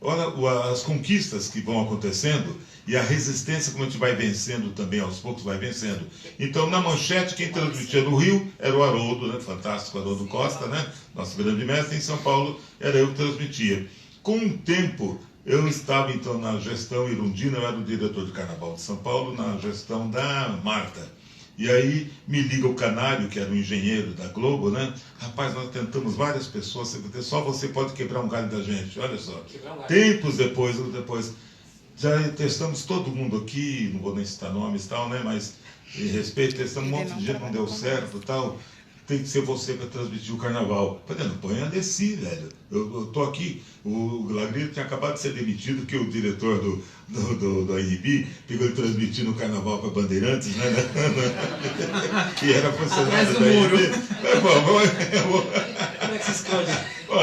Olha as conquistas que vão acontecendo e a resistência como a gente vai vencendo também, aos poucos vai vencendo. Então, na manchete, quem transmitia no Rio era o Haroldo, né? Fantástico Haroldo Costa, né? Nosso grande mestre. Em São Paulo era eu que transmitia. Com o tempo, eu estava então na gestão Irundina, eu era o diretor de Carnaval de São Paulo, na gestão da Marta. E aí me liga o Canário, que era um engenheiro da Globo, né? Rapaz, nós tentamos várias pessoas, só você pode quebrar um galho da gente, olha só. Tempos depois, já testamos todo mundo aqui, não vou nem citar nomes e tal, né? Mas em respeito, testamos um monte de gente, não deu certo e tal. Tem que ser você para transmitir o Carnaval. Falei, não, põe a Alessi, velho. Eu tô aqui, o Lagrilo tinha acabado de ser demitido, que o diretor do ANB pegou ele transmitindo o Carnaval para Bandeirantes, né? Que era funcionário da ANB. Como é que se esconde?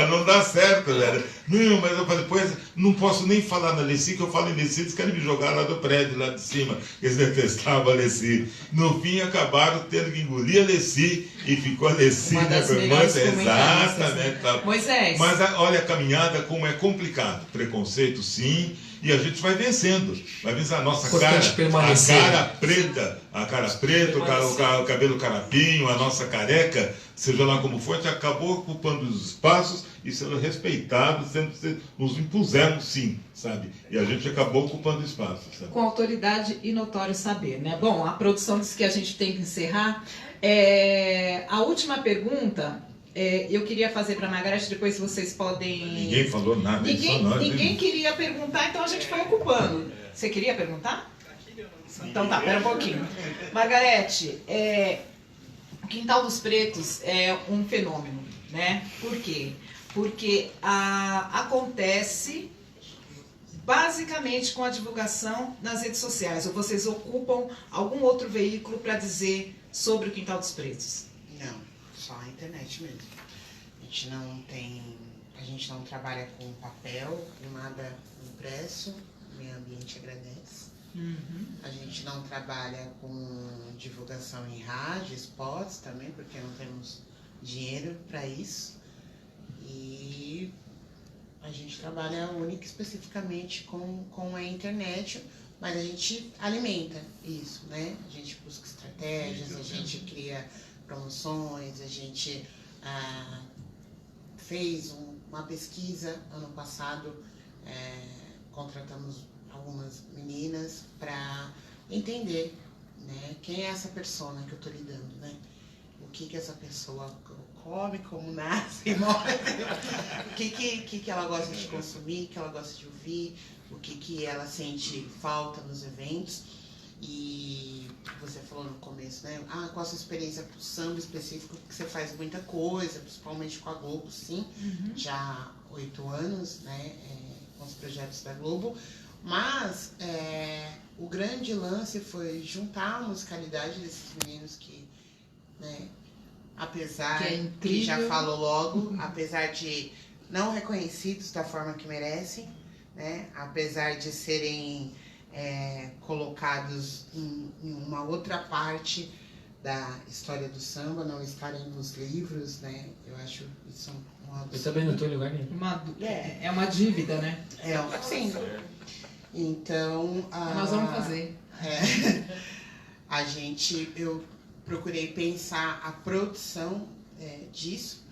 Não dá certo, velho. Não, mas eu falei, depois não posso nem falar na Alessi, que eu falo em Alessi, eles querem me jogar lá do prédio, lá de cima. Eles detestavam a Alessi. No fim, acabaram tendo que engolir a Alessi e ficou a Alessi, uma das melhores exatamente. Tá. Moisés. Mas olha a caminhada, como é complicado. Preconceito, sim. E a gente vai vencendo. Vai vencendo a nossa cara. A cara preta, o cabelo carapinho, a nossa careca, seja lá como for, a gente acabou ocupando os espaços e sendo respeitados, nos impusemos sim, sabe? E a gente acabou ocupando espaço, sabe? Com autoridade e notório saber, né? Bom, a produção disse que a gente tem que encerrar. A última pergunta, eu queria fazer para a Margareth, depois vocês podem... Ninguém falou nada. Ninguém queria perguntar, então a gente foi ocupando. Você queria perguntar? Então tá, pera um pouquinho. Margareth, o Quintal dos Pretos é um fenômeno, né? Por quê? Porque acontece basicamente com a divulgação nas redes sociais, ou vocês ocupam algum outro veículo para dizer sobre o Quintal dos Pretos? Não, só a internet mesmo. A gente não trabalha com papel, nada impresso, o meio ambiente agradece. A gente não trabalha com divulgação em rádio, spots também, porque não temos dinheiro para isso. E a gente trabalha única e especificamente com a internet, mas a gente alimenta isso, né? A gente busca estratégias, a gente cria promoções, a gente fez uma pesquisa ano passado, contratamos algumas meninas para entender, né, quem é essa persona que eu estou lidando, né? O que essa pessoa come, como nasce, morre, o que ela gosta de consumir, o que ela gosta de ouvir, o que ela sente falta nos eventos. E você falou no começo, né? Qual a sua experiência pro samba específico, porque você faz muita coisa, principalmente com a Globo, sim, já há 8 anos, né? Com os projetos da Globo. Mas o grande lance foi juntar a musicalidade desses meninos que, né, apesar que já falou logo, apesar de não reconhecidos da forma que merecem, né, apesar de serem colocados em uma outra parte da história do samba, não estarem nos livros, né, eu acho isso um absurdo. Eu também não estou em lugar nenhum. É uma dívida, né? Sim. Então, nós vamos fazer. Eu procurei pensar a produção disso,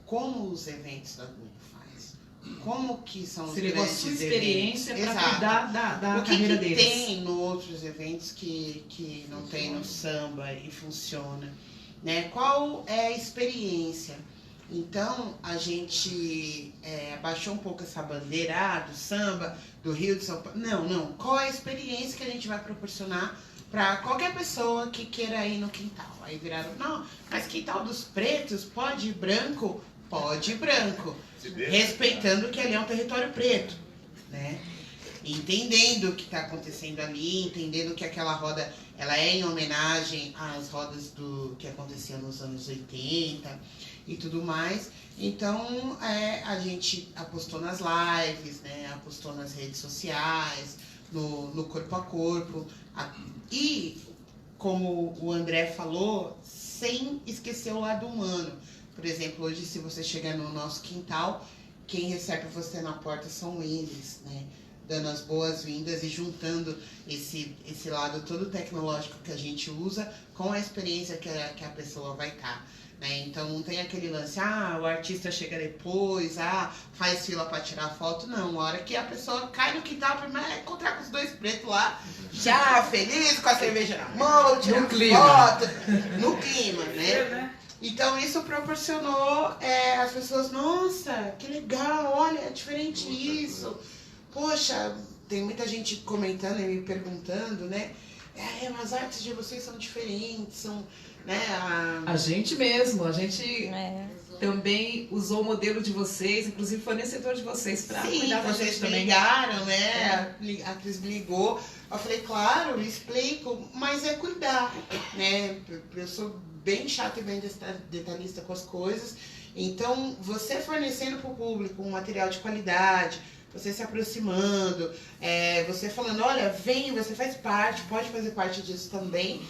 como os eventos da Globo faz, como que são os grandes eventos. Sua experiência para cuidar da carreira deles. O que tem nos outros eventos que não tem no samba e funciona, né? Qual é a experiência? Então, a gente abaixou um pouco essa bandeira do samba, do Rio de São Paulo. Não. Qual é a experiência que a gente vai proporcionar para qualquer pessoa que queira ir no quintal? Aí viraram, não, mas Quintal dos Pretos, pode ir branco? Pode ir branco. Respeitando que ali é um território preto, né? Entendendo o que está acontecendo ali, entendendo que aquela roda ela é em homenagem às rodas que aconteciam nos anos 80. e tudo mais. Então, a gente apostou nas lives, né? Apostou nas redes sociais, no corpo a corpo. E, como o André falou, sem esquecer o lado humano. Por exemplo, hoje, se você chegar no nosso quintal, quem recebe você na porta são eles, né? Dando as boas-vindas e juntando esse lado todo tecnológico que a gente usa com a experiência que a pessoa vai estar. Né? Então não tem aquele lance, o artista chega depois, faz fila para tirar foto. Não, a hora que a pessoa cai no quintal, primeiro é encontrar com os dois pretos lá, já feliz, com a cerveja na mão, tirando foto, no clima, né? Então isso proporcionou as pessoas, nossa, que legal, olha, é diferente isso. Poxa, tem muita gente comentando e me perguntando, né? As artes de vocês são diferentes, são, né? A gente mesmo, a gente também usou o modelo de vocês, inclusive fornecedor de vocês, para cuidar da gente também. Vocês ligaram, né? A Cris me ligou. Eu falei, claro, explico, mas é cuidar, né? Eu sou bem chata e bem detalhista com as coisas. Então, você fornecendo para o público um material de qualidade, você se aproximando, você falando, olha, vem, você faz parte, pode fazer parte disso também.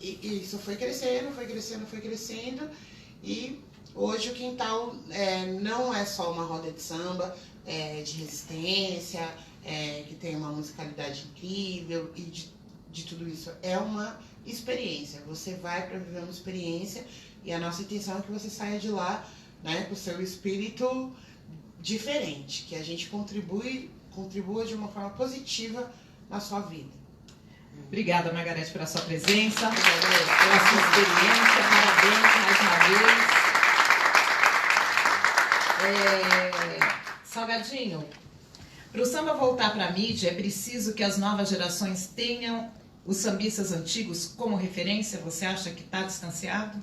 E isso foi crescendo, foi crescendo, foi crescendo. E hoje o quintal não é só uma roda de samba, de resistência, que tem uma musicalidade incrível e de tudo isso. É uma experiência. Você vai para viver uma experiência e a nossa intenção é que você saia de lá, né, com o seu espírito diferente, que a gente contribua de uma forma positiva na sua vida. Obrigada, Margarete, pela sua presença, pela sua experiência. Parabéns mais uma vez. Salgadinho, para o samba voltar para a mídia, é preciso que as novas gerações tenham os sambistas antigos como referência? Você acha que está distanciado?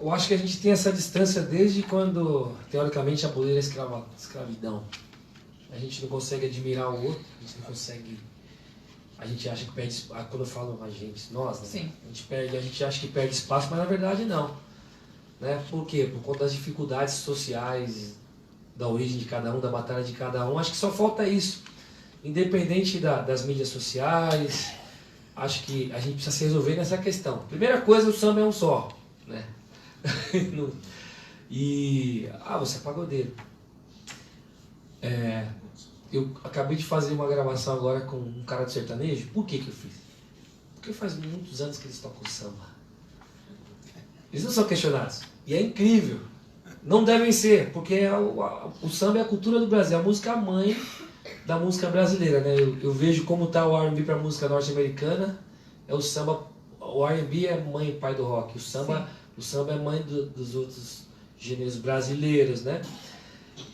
Eu acho que a gente tem essa distância desde quando, teoricamente, aboliram a escravidão. A gente não consegue admirar o outro, a gente não consegue... A gente acha que perde... Quando eu falo a gente, nós, né? Sim. A gente acha que perde espaço, mas na verdade não. Né? Por quê? Por conta das dificuldades sociais, da origem de cada um, da batalha de cada um. Acho que só falta isso. Independente das mídias sociais, acho que a gente precisa se resolver nessa questão. Primeira coisa, o samba é um só, né? Você é pagodeiro. Eu acabei de fazer uma gravação agora com um cara de sertanejo. Por que eu fiz? Porque faz muitos anos que eles tocam samba. Eles não são questionados. E é incrível. Não devem ser, porque o samba é a cultura do Brasil, a música mãe da música brasileira, né? Eu vejo como está o R&B para a música norte-americana. O samba, o R&B é mãe e pai do rock. O samba é mãe dos outros gêneros brasileiros, né?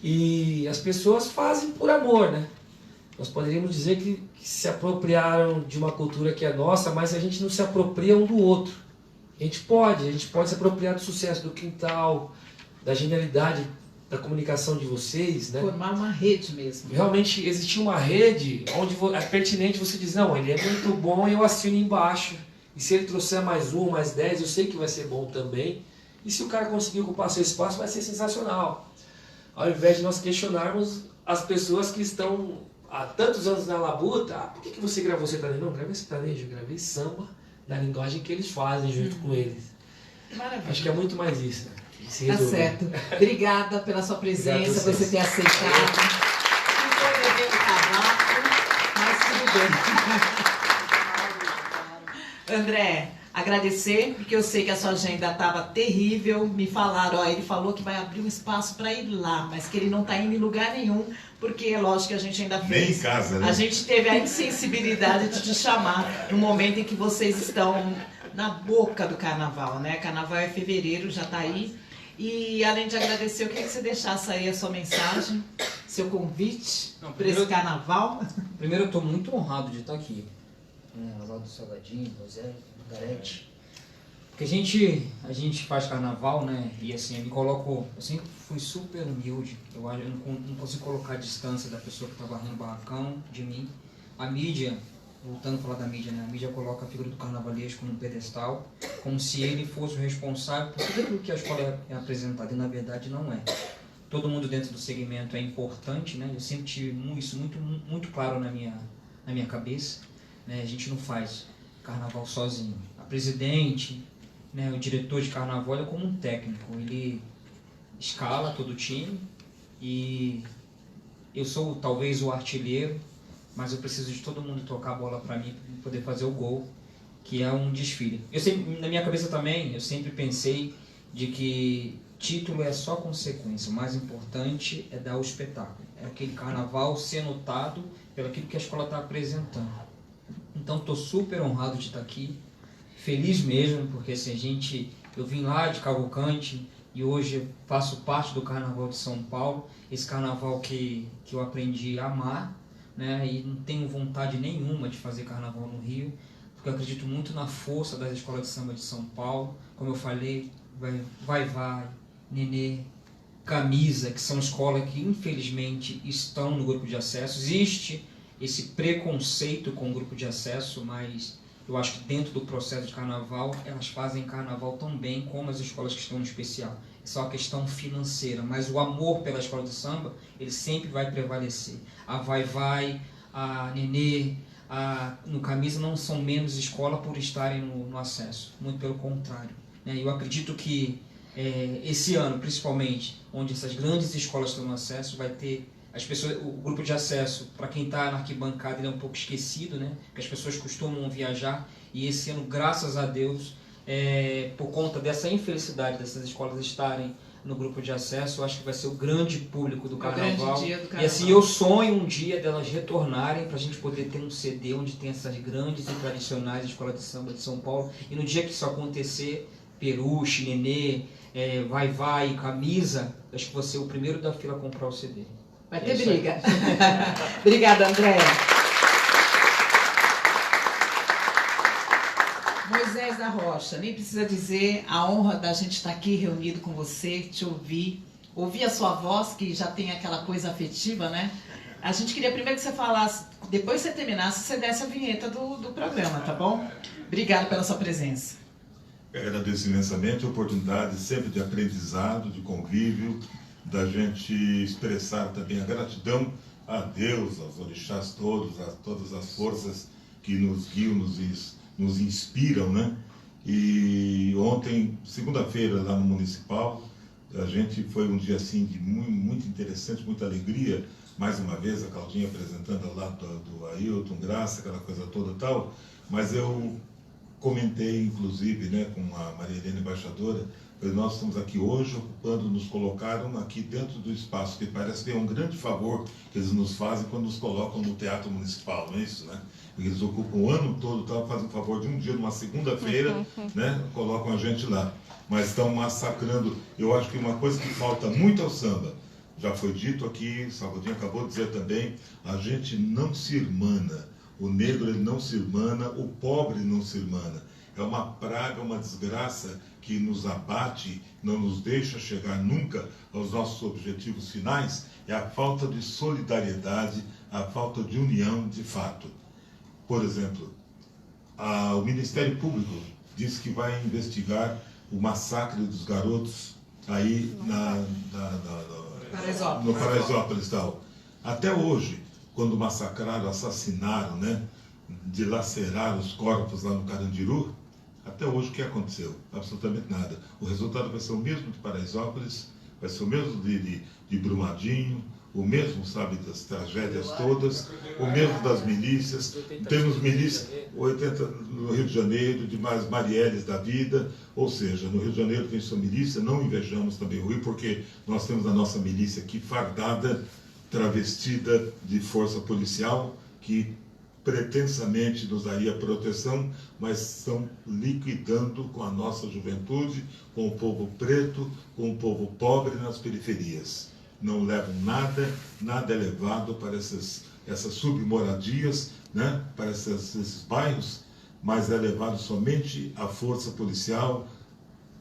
E as pessoas fazem por amor, né? Nós poderíamos dizer que se apropriaram de uma cultura que é nossa, mas a gente não se apropria um do outro. A gente pode se apropriar do sucesso do quintal, da genialidade da comunicação de vocês, né? Formar uma rede mesmo. Realmente existia uma rede onde é pertinente você dizer, não, ele é muito bom e eu assino embaixo. E se ele trouxer mais 1, mais 10, eu sei que vai ser bom também. E se o cara conseguir ocupar seu espaço, vai ser sensacional. Ao invés de nós questionarmos as pessoas que estão há tantos anos na labuta, por que você gravou sertanejo? Não, gravei sertanejo, eu gravei samba na linguagem que eles fazem junto com eles. Maravilha. Acho que é muito mais isso. Tá certo. Obrigada pela sua presença, por você ter aceitado. Não foi beber o tabaco, mas tudo bem. André, agradecer, porque eu sei que a sua agenda estava terrível. Me falaram, ele falou que vai abrir um espaço para ir lá, mas que ele não está indo em lugar nenhum, porque é lógico que a gente ainda fez. Nem em casa, né? A gente teve a insensibilidade de te chamar no momento em que vocês estão na boca do carnaval, né? Carnaval é fevereiro, já está aí. E além de agradecer, eu queria que você deixasse aí a sua mensagem, seu convite para esse carnaval. Primeiro, eu estou muito honrado de estar aqui, ao lado do Salgadinho, do Zé, do Garete. Porque a gente faz carnaval, né? E assim, eu sempre fui super humilde. Eu não consigo colocar a distância da pessoa que está varrendo o barracão de mim. A mídia, voltando a falar da mídia, né? A mídia coloca a figura do carnavalesco num pedestal, como se ele fosse o responsável por tudo aquilo que a escola é apresentada, e na verdade não é. Todo mundo dentro do segmento é importante, né? Eu sempre tive isso muito claro na minha cabeça, né? A gente não faz carnaval sozinho. A presidente, né, o diretor de carnaval é como um técnico, ele escala todo o time e eu sou talvez o artilheiro, mas eu preciso de todo mundo tocar a bola para mim para poder fazer o gol, que é um desfile. Eu sempre, na minha cabeça também, eu sempre pensei de que título é só consequência, o mais importante é dar o espetáculo, é aquele carnaval ser notado pelo aquilo que a escola está apresentando. Então estou super honrado de estar aqui, feliz mesmo, porque assim, eu vim lá de Cavalcante e hoje faço parte do Carnaval de São Paulo, esse carnaval que eu aprendi a amar, né? E não tenho vontade nenhuma de fazer carnaval no Rio, porque eu acredito muito na força das escolas de samba de São Paulo, como eu falei, Vai, Nenê, Camisa, que são escolas que infelizmente estão no grupo de acesso. Existe esse preconceito com o grupo de acesso, mas eu acho que dentro do processo de carnaval, elas fazem carnaval tão bem como as escolas que estão no especial. É só uma questão financeira, mas o amor pela escola de samba, ele sempre vai prevalecer. A Vai, a Nenê, no Camisa não são menos escola por estarem no acesso, muito pelo contrário. Eu acredito que esse ano, principalmente, onde essas grandes escolas estão no acesso, vai ter as pessoas, o grupo de acesso, para quem está na arquibancada, ele é um pouco esquecido, né? Porque as pessoas costumam viajar, e esse ano, graças a Deus, por conta dessa infelicidade dessas escolas estarem no grupo de acesso, eu acho que vai ser o grande público do carnaval. Grande dia do carnaval. E assim, eu sonho um dia delas retornarem para a gente poder ter um CD onde tem essas grandes e tradicionais escolas de samba de São Paulo. E no dia que isso acontecer, Peruche, Nenê, Vai, Camisa, acho que vou ser o primeiro da fila a comprar o CD. Vai ter briga. Obrigada, Andréia. Moisés da Rocha, nem precisa dizer a honra da gente estar aqui reunido com você, te ouvir a sua voz, que já tem aquela coisa afetiva, né? A gente queria primeiro que você falasse, depois que você terminasse, você desse a vinheta do programa, tá bom? Obrigada pela sua presença. Eu agradeço imensamente a oportunidade sempre de aprendizado, de convívio, da gente expressar também a gratidão a Deus, aos orixás todos, a todas as forças que nos guiam, nos inspiram, né? E ontem, segunda-feira, lá no Municipal, a gente foi um dia assim de muito interessante, muita alegria. Mais uma vez, a Claudinha apresentando ao lado do Ailton, Graça, aquela coisa toda e tal. Mas eu comentei, inclusive, né, com a Maria Helena, embaixadora, nós estamos aqui hoje ocupando, nos colocaram aqui dentro do espaço, que parece que é um grande favor que eles nos fazem quando nos colocam no Teatro Municipal, não é isso, né? Porque eles ocupam o ano todo, fazem um favor de um dia, numa segunda-feira, né, colocam a gente lá. Mas estão massacrando. Eu acho que uma coisa que falta muito ao samba, já foi dito aqui, Salvadinho acabou de dizer também, a gente não se irmana. O negro ele não se irmana, o pobre não se irmana. É uma praga, uma desgraça que nos abate, não nos deixa chegar nunca aos nossos objetivos finais, é a falta de solidariedade, a falta de união de fato. Por exemplo, o Ministério Público diz que vai investigar o massacre dos garotos aí no Paraisópolis tal. Até hoje, quando massacraram, assassinaram, né, dilaceraram os corpos lá no Carandiru, até hoje o que aconteceu? Absolutamente nada. O resultado vai ser o mesmo de Paraisópolis, vai ser o mesmo de Brumadinho, o mesmo, sabe, das tragédias todas, o mesmo das milícias. Temos milícias 80 no Rio de Janeiro, de mais Marielles da vida, ou seja, no Rio de Janeiro tem sua milícia, não invejamos também o Rio, porque nós temos a nossa milícia aqui fardada, travestida de força policial, que pretensamente nos daria proteção, mas estão liquidando com a nossa juventude, com o povo preto, com o povo pobre nas periferias. Não levam nada é levado para essas submoradias, né, para esses bairros, mas é levado somente a força policial,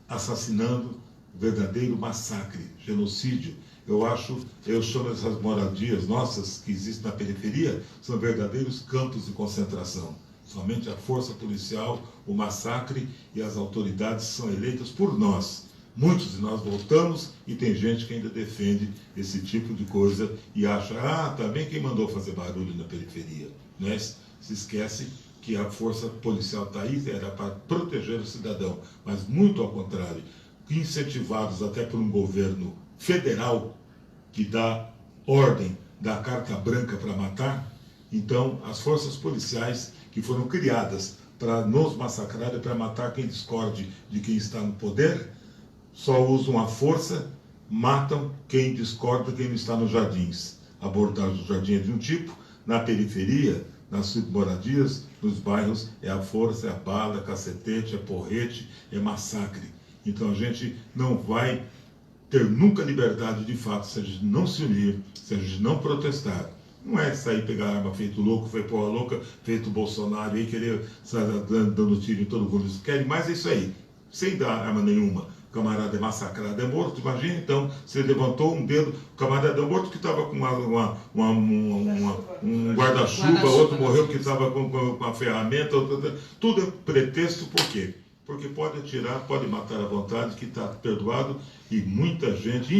assassinando, verdadeiro massacre, genocídio. eu chamo essas moradias nossas que existem na periferia, são verdadeiros campos de concentração. Somente a força policial, o massacre e as autoridades são eleitas por nós. Muitos de nós voltamos e tem gente que ainda defende esse tipo de coisa e acha, também quem mandou fazer barulho na periferia. Mas se esquece que a força policial está aí, era para proteger o cidadão, mas muito ao contrário, incentivados até por um governo federal que dá ordem, dá carta branca para matar. Então, as forças policiais que foram criadas para nos massacrar e para matar quem discorde de quem está no poder, só usam a força, matam quem discorda, quem não está nos jardins. A abordagem do jardim é de um tipo, na periferia, nas submoradias, nos bairros, é a força, é a bala, é cacetete, é porrete, é massacre. Então a gente não vai ter nunca liberdade de fato se a gente não se unir, se a gente não protestar. Não é sair pegar arma feito louco, feito porra louca, feito Bolsonaro e querer sair dando tiro em todo mundo. Eles querem mais é isso aí, sem dar arma nenhuma. O camarada é massacrado, é morto. Imagina então, você levantou um dedo, o camarada é morto que estava com um guarda-chuva, outro morreu porque estava com a ferramenta, tudo é pretexto, por quê? Porque pode atirar, pode matar à vontade, que está perdoado, e muita gente,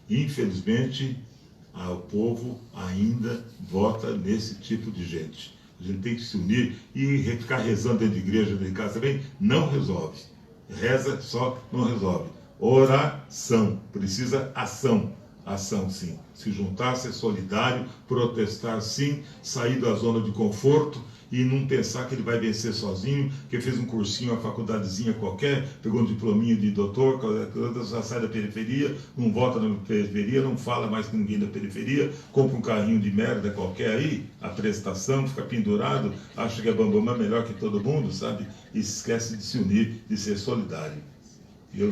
infelizmente, o povo ainda vota nesse tipo de gente. A gente tem que se unir e ficar rezando dentro de igreja, dentro de casa também, não resolve. Reza só não resolve. Oração, precisa ação. Ação, sim. Se juntar, ser solidário, protestar, sim, sair da zona de conforto e não pensar que ele vai vencer sozinho, que fez um cursinho, uma faculdadezinha qualquer, pegou um diplominha de doutor, já sai da periferia, não volta na periferia, não fala mais com ninguém da periferia, compra um carrinho de merda qualquer aí, a prestação, fica pendurado, acha que é bambam melhor que todo mundo, sabe? E se esquece de se unir, de ser solidário.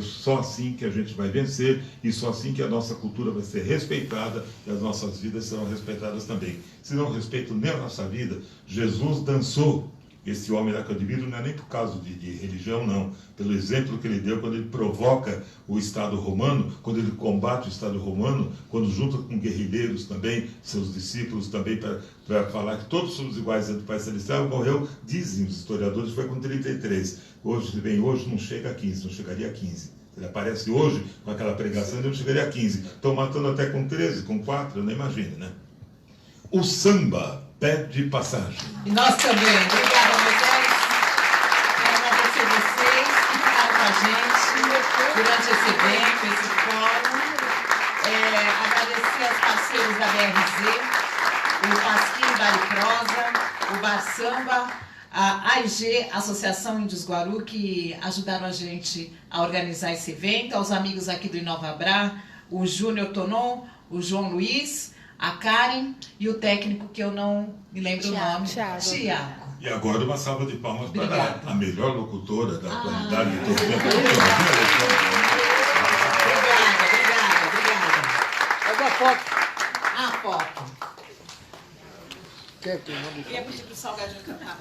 Só assim que a gente vai vencer e só assim que a nossa cultura vai ser respeitada e as nossas vidas serão respeitadas também. Se não respeitam nem a nossa vida, Jesus dançou. Esse homem lá que eu admiro não é nem por causa de religião, não. Pelo exemplo que ele deu quando ele provoca o Estado romano, quando ele combate o Estado romano, quando junta com guerrilheiros também, seus discípulos também, para falar que todos somos iguais diante do Pai Celestial, morreu, dizem os historiadores, foi com 33. Hoje não chega a 15, não chegaria a 15. Ele aparece hoje com aquela pregação, ele não chegaria a 15. Estão matando até com 13, com 4, eu não imagino, né? O samba pede passagem. E nós também. Obrigada, Moisés. Quero agradecer vocês que ficaram com a gente durante esse evento, esse fórum. Agradecer aos parceiros da BRZ, o Pasquim Bariprosa, o Bar Samba, a AIG, Associação Índios Guaru, que ajudaram a gente a organizar esse evento, aos amigos aqui do Inovabrá, o Júnior Tonon, o João Luiz, a Karen e o técnico que eu não me lembro o nome, Tiago. E agora uma salva de palmas Obrigada. para a melhor locutora da atualidade de todo o tempo. Mas a foto. A foto. Quer que não? Ia pedir pro Salgadinho cantar.